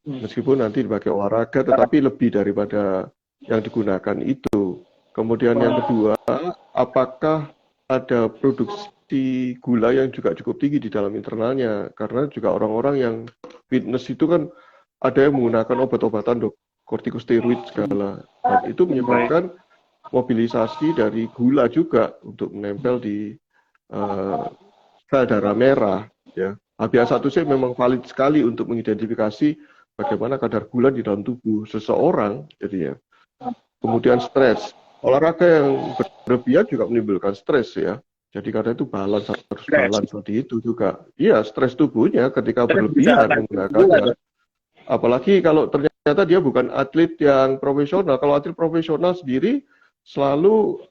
Meskipun nanti dipakai olahraga tetapi lebih daripada yang digunakan itu. Kemudian yang kedua, apakah ada produksi gula yang juga cukup tinggi di dalam internalnya? Karena juga orang-orang yang fitness itu kan ada yang menggunakan obat-obatan kortikosteroid segala. Dan itu menyebabkan mobilisasi dari gula juga untuk menempel di sel darah merah. Ya. HbA1c memang valid sekali untuk mengidentifikasi bagaimana kadar gula di dalam tubuh seseorang. Jadi ya. Kemudian stres. Olahraga yang berlebihan juga menimbulkan stres ya. Jadi karena itu harus balance seperti itu juga. Iya, stres tubuhnya ketika berlebihan menggunakannya. Apalagi kalau ternyata dia bukan atlet yang profesional. Kalau atlet profesional sendiri selalu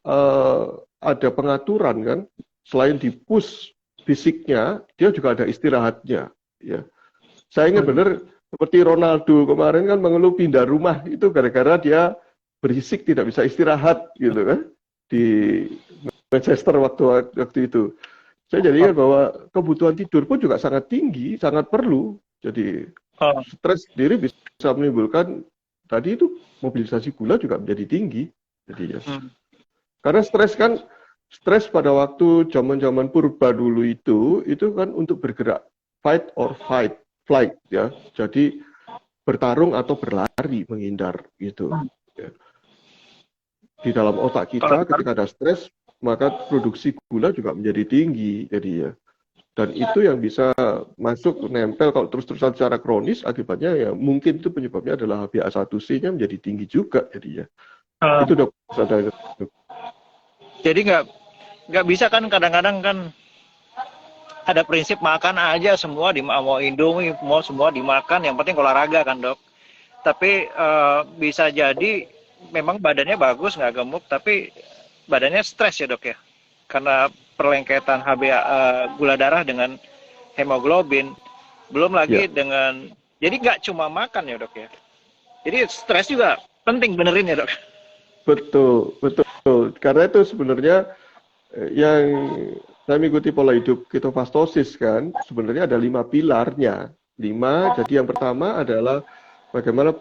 ada pengaturan kan. Selain di-push fisiknya, dia juga ada istirahatnya. Ya. Saya ingat benar seperti Ronaldo kemarin kan mengeluh pindah rumah itu gara-gara dia berisik tidak bisa istirahat gitu kan di Manchester waktu itu. Saya jadi ingat bahwa kebutuhan tidur pun juga sangat tinggi, sangat perlu. Jadi stres sendiri bisa menimbulkan tadi itu mobilisasi gula juga menjadi tinggi. Jadi ya. Karena stres pada waktu zaman-zaman purba dulu itu kan untuk bergerak, fight or flight ya. Jadi bertarung atau berlari, menghindar gitu. Ya. Di dalam otak kita ketika ada stres, maka produksi gula juga menjadi tinggi. Jadi ya. Dan itu yang bisa masuk nempel kalau terus-terusan secara kronis, akibatnya ya mungkin itu penyebabnya adalah HbA1c-nya menjadi tinggi juga. Jadi ya. Itu dok. Jadi nggak bisa kan kadang-kadang kan ada prinsip makan aja semua mau Indomie mau semua dimakan, yang penting olahraga kan dok. Tapi bisa jadi memang badannya bagus nggak gemuk tapi badannya stres ya dok ya, karena perlengketan gula darah dengan hemoglobin, belum lagi dengan Jadi nggak cuma makan ya dok ya. Jadi stres juga penting benerin ya dok. Betul, betul. Karena itu sebenarnya yang saya mengikuti pola hidup ketofastosis kan, sebenarnya ada 5 pilarnya. 5, jadi yang pertama adalah bagaimana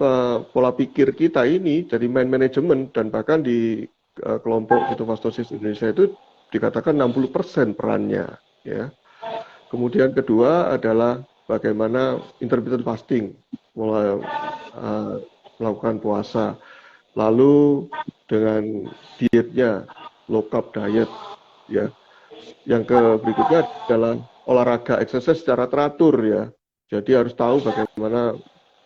pola pikir kita ini jadi mind management, dan bahkan di kelompok ketofastosis Indonesia itu dikatakan 60% perannya. Ya. Kemudian kedua adalah bagaimana intermittent fasting, mulai melakukan puasa. Lalu dengan dietnya, low carb diet, ya. Yang berikutnya adalah olahraga, exercise secara teratur ya. Jadi harus tahu bagaimana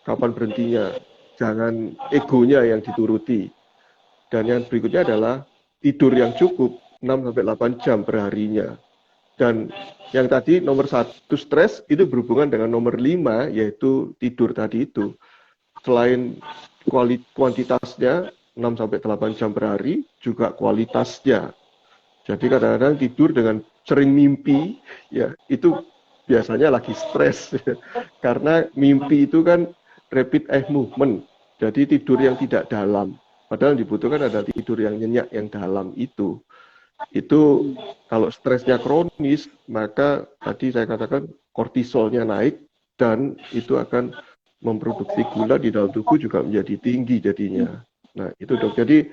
kapan berhentinya, jangan egonya yang dituruti. Dan yang berikutnya adalah tidur yang cukup 6-8 jam perharinya. Dan yang tadi nomor 1 stres itu berhubungan dengan nomor 5, yaitu tidur tadi itu. Selain kuantitasnya 6-8 jam per hari, juga kualitasnya. Jadi kadang-kadang tidur dengan sering mimpi, ya itu biasanya lagi stres. Karena mimpi itu kan rapid eye movement, jadi tidur yang tidak dalam. Padahal dibutuhkan adalah tidur yang nyenyak, yang dalam itu. Itu kalau stresnya kronis, maka tadi saya katakan kortisolnya naik, dan itu akan memproduksi gula di dalam tubuh juga menjadi tinggi jadinya. Nah itu dok, jadi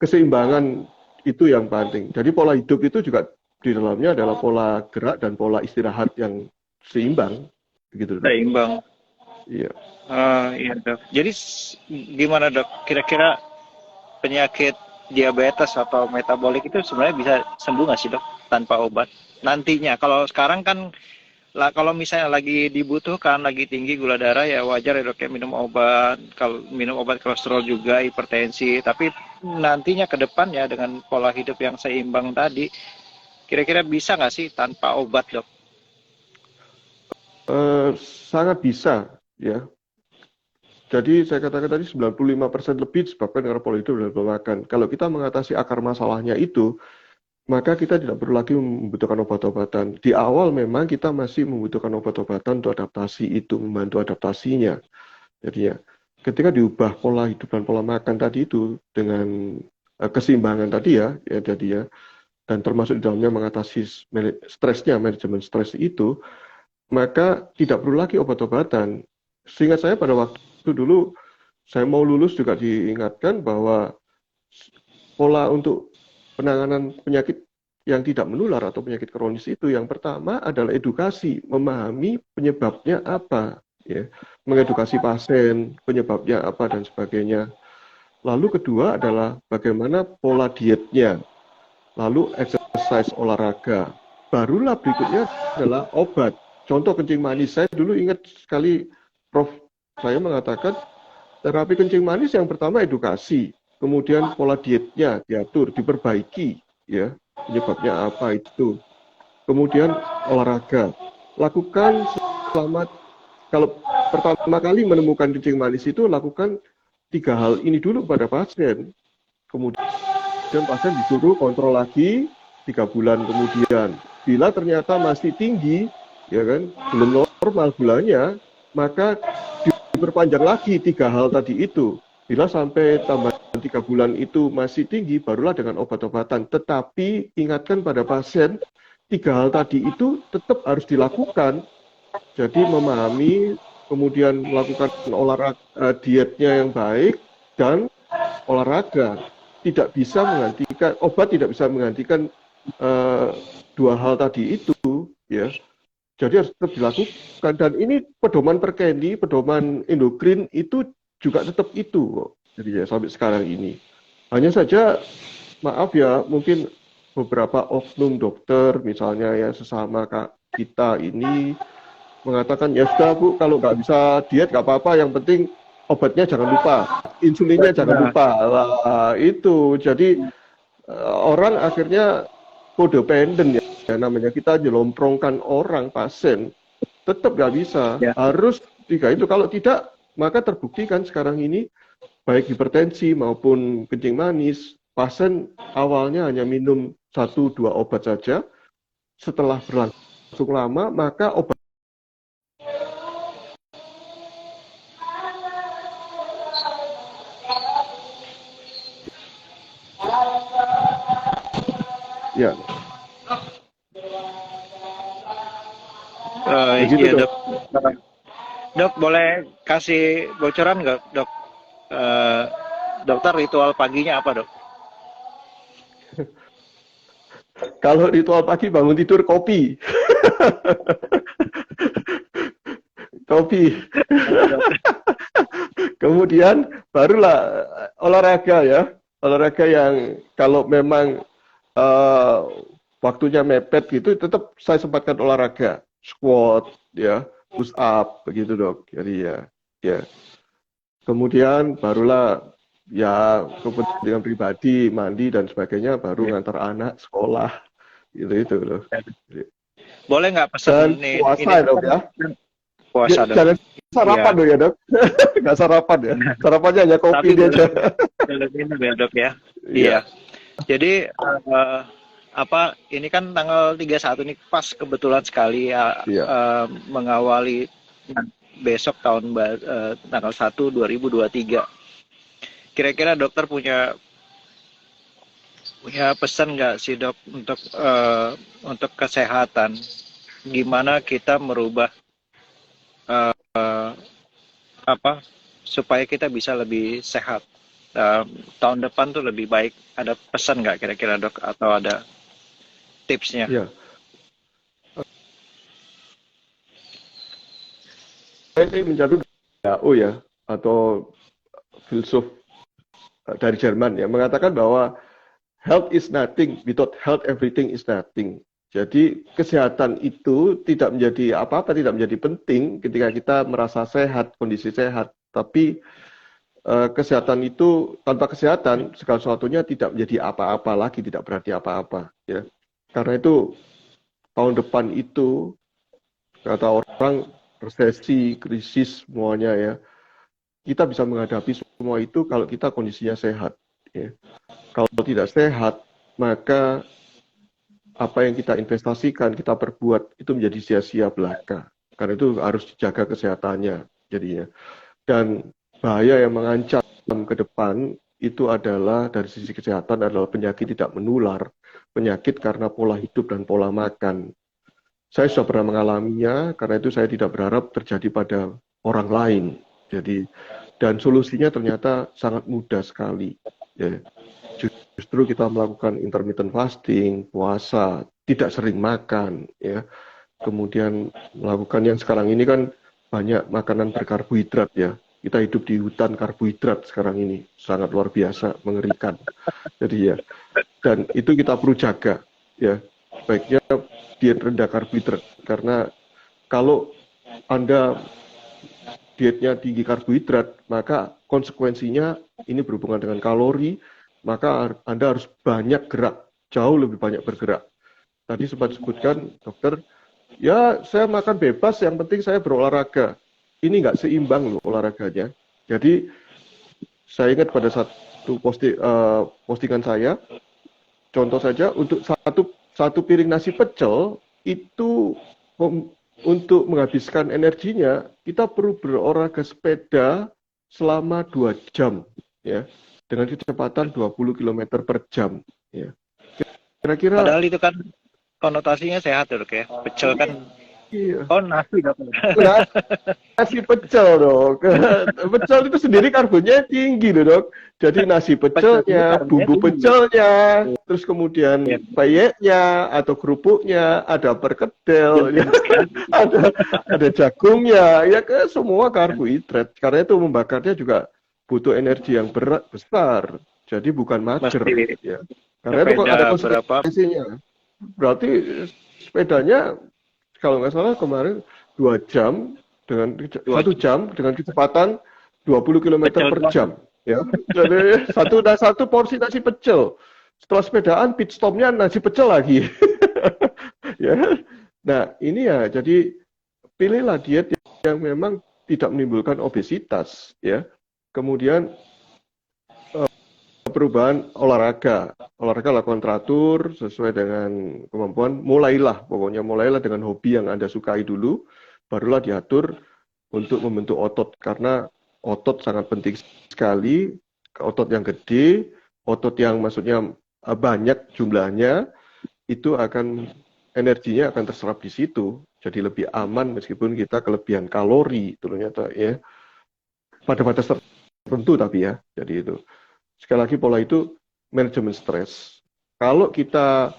keseimbangan itu yang penting. Jadi pola hidup itu juga di dalamnya adalah pola gerak dan pola istirahat yang seimbang, begitu dok. Seimbang. Iya. Iya dok. Jadi gimana dok? Kira-kira penyakit diabetes atau metabolik itu sebenarnya bisa sembuh nggak sih dok tanpa obat? Nantinya, kalau sekarang kan kalau misalnya lagi dibutuhkan, lagi tinggi gula darah ya wajar ya dok ya minum obat. Kalau minum obat kolesterol juga, hipertensi. Tapi nantinya ke depan ya dengan pola hidup yang seimbang tadi, kira-kira bisa nggak sih tanpa obat dok? Sangat bisa ya. Jadi saya katakan tadi 95% lebih disebabkan karena pola hidup dan pola makan. Kalau kita mengatasi akar masalahnya itu, maka kita tidak perlu lagi membutuhkan obat-obatan. Di awal memang kita masih membutuhkan obat-obatan untuk adaptasi itu, membantu adaptasinya. Jadi ya, ketika diubah pola hidup dan pola makan tadi itu dengan keseimbangan tadi ya, jadi ya, dan termasuk di dalamnya mengatasi stresnya, manajemen stres itu, maka tidak perlu lagi obat-obatan. Seingat saya pada waktu dulu saya mau lulus juga diingatkan bahwa pola untuk penanganan penyakit yang tidak menular atau penyakit kronis itu, yang pertama adalah edukasi, memahami penyebabnya apa, ya, mengedukasi pasien penyebabnya apa dan sebagainya. Lalu kedua adalah bagaimana pola dietnya, lalu exercise, olahraga. Barulah berikutnya adalah obat. Contoh kencing manis, saya dulu ingat sekali Prof. Saya mengatakan terapi kencing manis yang pertama edukasi, kemudian pola dietnya diatur, diperbaiki, ya, penyebabnya apa itu. Kemudian olahraga, lakukan selama, kalau pertama kali menemukan kencing manis itu, lakukan 3 hal ini dulu pada pasien. Kemudian pasien disuruh kontrol lagi 3 bulan kemudian. Bila ternyata masih tinggi, ya kan, belum normal gulanya, maka diperpanjang lagi 3 hal tadi itu. Bila sampai tambahan 3 bulan itu masih tinggi, barulah dengan obat-obatan. Tetapi ingatkan pada pasien, 3 hal tadi itu tetap harus dilakukan. Jadi memahami, kemudian melakukan olahraga, dietnya yang baik, dan olahraga. Tidak bisa menggantikan, obat tidak bisa menggantikan 2 hal tadi itu, ya. Jadi harus tetap dilakukan, dan ini pedoman Perkendi, pedoman endokrin itu juga tetap itu. Jadi ya sampai sekarang ini. Hanya saja maaf ya, mungkin beberapa oknum dokter misalnya ya sesama kita ini mengatakan ya sudah Bu, kalau nggak bisa diet nggak apa-apa, yang penting obatnya jangan lupa, insulinnya jangan lupa. Lah, itu jadi orang akhirnya codependent ya. Namanya kita jelomprongkan orang, pasien, tetap nggak bisa, Ya. harus 3 itu. Kalau tidak, maka terbuktikan sekarang ini baik hipertensi maupun kencing manis, pasien awalnya hanya minum 1-2 obat saja, setelah berlangsung lama maka obat Ya, begitu Iya dok. dok. Dok boleh kasih bocoran nggak dok? Eh, Dokter ritual paginya apa dok? Kalau ritual pagi bangun tidur kopi, kopi. Kemudian barulah olahraga ya, olahraga yang kalau memang eh, waktunya mepet gitu, tetap saya sempatkan olahraga, squat, ya, push up, begitu dok. Jadi ya, ya. Kemudian barulah ya kepentingan pribadi, mandi dan sebagainya, baru ngantar anak sekolah, gitu itu loh. Boleh nggak pesen Dan nih puasa ini ya dok ya. puasa dok? Jangan sarapan Iya. dong ya dok. Nggak sarapan ya. Sarapannya hanya kopi Tapi ini aja. boleh minum ya dok ya. Iya. Iya, Jadi apa ini kan tanggal 31 nih pas kebetulan sekali ya, iya. mengawali besok tanggal 1 2023. Kira-kira dokter punya punya pesan nggak sih dok untuk kesehatan? Gimana kita merubah apa supaya kita bisa lebih sehat? Tahun depan tuh lebih baik. Ada pesan nggak kira-kira dok atau ada tipsnya? Iya. Saya ini menjadi WHO ya, atau filsuf dari Jerman ya, mengatakan bahwa health is nothing, without health everything is nothing. Jadi kesehatan itu tidak menjadi apa-apa, tidak menjadi penting ketika kita merasa sehat, kondisi sehat. Tapi kesehatan itu, tanpa kesehatan segala sesuatunya tidak menjadi apa-apa lagi, tidak berarti apa-apa ya. Karena itu tahun depan itu kata orang resesi, krisis semuanya ya. Kita bisa menghadapi semua itu kalau kita kondisinya sehat ya. Kalau tidak sehat, maka apa yang kita investasikan, kita perbuat itu menjadi sia-sia belaka. Karena itu harus dijaga kesehatannya jadinya. Dan bahaya yang mengancam ke depan itu adalah dari sisi kesehatan adalah penyakit tidak menular, penyakit karena pola hidup dan pola makan. Saya sudah pernah mengalaminya, karena itu saya tidak berharap terjadi pada orang lain. Jadi, dan solusinya ternyata sangat mudah sekali. Ya. Justru kita melakukan intermittent fasting, puasa, tidak sering makan, ya. Kemudian melakukan yang sekarang ini kan banyak makanan berkarbohidrat ya. Kita hidup di hutan karbohidrat sekarang ini, sangat luar biasa, mengerikan. Jadi ya, dan itu kita perlu jaga, ya. Baiknya diet rendah karbohidrat, karena kalau Anda dietnya tinggi karbohidrat, maka konsekuensinya ini berhubungan dengan kalori, maka Anda harus banyak gerak, jauh lebih banyak bergerak. Tadi sempat sebutkan, dokter, ya saya makan bebas, yang penting saya berolahraga. Ini nggak seimbang loh olahraganya. Jadi saya ingat pada satu postingan saya, contoh saja untuk satu piring nasi pecel itu untuk menghabiskan energinya kita perlu berolahraga sepeda selama 2 jam ya, dengan kecepatan 20 km per jam ya. Kira-kira Padahal itu kan konotasinya sehat ya dok ya. Pecel kan, iya. oh nasi dok. Nasi pecel dok. Pecel itu sendiri karbonnya tinggi loh dok. Jadi nasi Pecel ini pecelnya, karbonnya bumbu tinggi. pecelnya, terus kemudian Ya. peyeknya atau kerupuknya, ada perkedel, ya, ada jagungnya, ya ke semua karbohidrat. Karena itu membakarnya juga butuh energi yang besar. Jadi bukan mager Mesti ya. Karena itu kok sepeda ada berapa? konsekuensinya. Berarti sepedanya kalau nggak salah kemarin 2 jam dengan 1 jam dengan kecepatan 20 km Pecel per doang. jam ya. Jadi satu porsi nasi pecel. Setelah sepedaan pit stopnya nasi pecel lagi. Ya. Nah, ini ya jadi pilihlah diet yang memang tidak menimbulkan obesitas ya. Kemudian perubahan olahraga. Olahraga lakukan teratur sesuai dengan kemampuan. Mulailah dengan hobi yang Anda sukai dulu, barulah diatur untuk membentuk otot. Karena otot sangat penting sekali, otot yang gede, otot yang maksudnya banyak jumlahnya, itu energinya akan terserap di situ, jadi lebih aman meskipun kita kelebihan kalori ternyata ya, pada batas tertentu tapi ya. Jadi itu sekali lagi pola itu manajemen stres. Kalau kita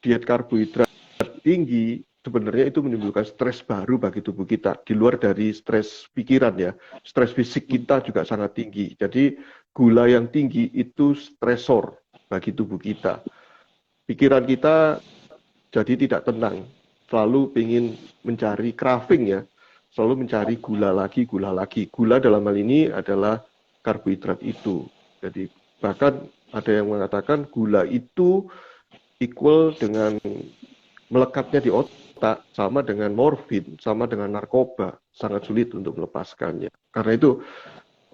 diet karbohidrat tinggi, sebenarnya itu menimbulkan stres baru bagi tubuh kita, di luar dari stres pikiran ya. Stres fisik kita juga sangat tinggi. Jadi gula yang tinggi itu stresor bagi tubuh kita. Pikiran kita jadi tidak tenang, selalu ingin mencari craving ya, selalu mencari gula lagi, gula lagi. Gula dalam hal ini adalah karbohidrat itu. Jadi bahkan ada yang mengatakan gula itu equal dengan melekatnya di otak, sama dengan morfin, sama dengan narkoba, sangat sulit untuk melepaskannya. Karena itu,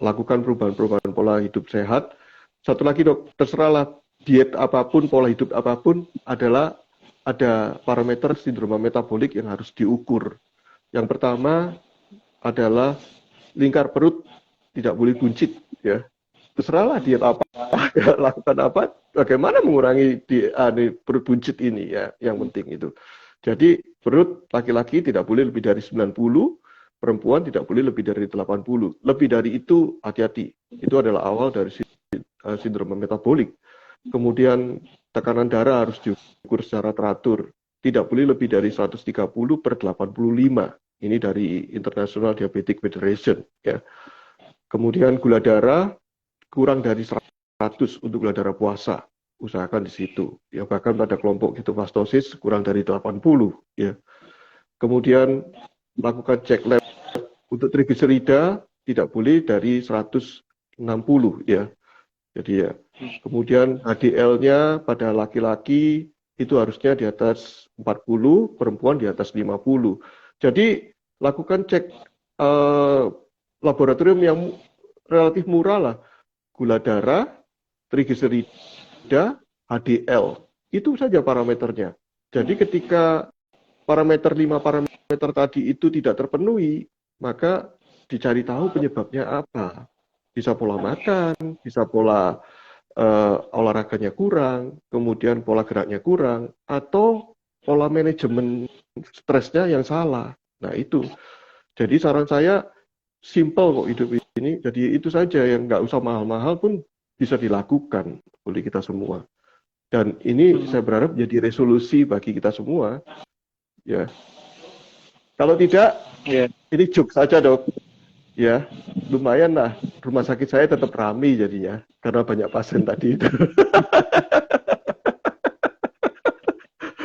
lakukan perubahan-perubahan pola hidup sehat. Satu lagi dok, terserahlah diet apapun, pola hidup apapun, adalah ada parameter sindroma metabolik yang harus diukur. Yang pertama adalah lingkar perut tidak boleh buncit, ya. Terserahlah diet apa, ya, lakukan apa, bagaimana mengurangi perut buncit ini ya, yang penting itu. Jadi perut laki-laki tidak boleh lebih dari 90, perempuan tidak boleh lebih dari 80. Lebih dari itu hati-hati. Itu adalah awal dari sindroma metabolik. Kemudian tekanan darah harus diukur secara teratur. Tidak boleh lebih dari 130/85. Ini dari International Diabetic Federation ya. Kemudian gula darah kurang dari 100 untuk gula darah puasa, usahakan di situ. Ya, bahkan pada kelompok ketofastosis kurang dari 80 ya. Kemudian lakukan cek lab untuk trigliserida tidak boleh dari 160 ya. Jadi ya. Kemudian HDL-nya pada laki-laki itu harusnya di atas 40, perempuan di atas 50. Jadi lakukan cek laboratorium yang relatif murah lah. Gula darah, trigliserida, HDL. Itu saja parameternya. Jadi ketika 5 parameter tadi itu tidak terpenuhi, maka dicari tahu penyebabnya apa. Bisa pola makan, bisa pola olahraganya kurang, kemudian pola geraknya kurang, atau pola manajemen stresnya yang salah. Nah itu. Jadi saran saya, simple kok hidup ini, jadi itu saja yang nggak usah mahal-mahal pun bisa dilakukan oleh kita semua. Dan ini saya berharap jadi resolusi bagi kita semua. Ya, kalau tidak, ini joke saja dok. Ya, lumayan lah. Rumah sakit saya tetap ramai jadinya karena banyak pasien tadi itu.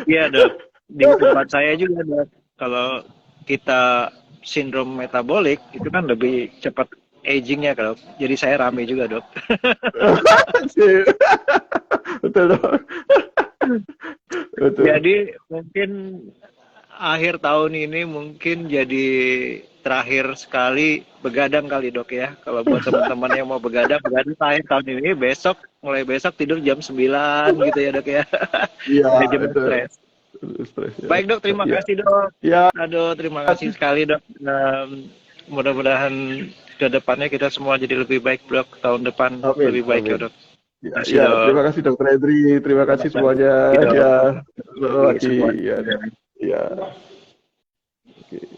Iya dok. Di tempat saya juga dok. Kalau kita sindrom metabolik itu kan lebih cepat agingnya dok. Jadi saya rame juga dok. Betul dok. Betul. Jadi mungkin akhir tahun ini mungkin jadi terakhir sekali begadang kali dok ya. Kalau buat teman-teman yang mau begadang akhir tahun ini, mulai besok tidur jam 9 gitu ya dok ya. Iya. Manajemen stres. Baik dok, terima kasih dok. Ya. Aduh, terima kasih sekali dok. Mudah-mudahan ke depannya kita semua jadi lebih baik dok. Tahun depan lebih baik ya dok. Terima kasih dokter Edri, terima kasih semuanya. Ya, semuanya. ya. Oke.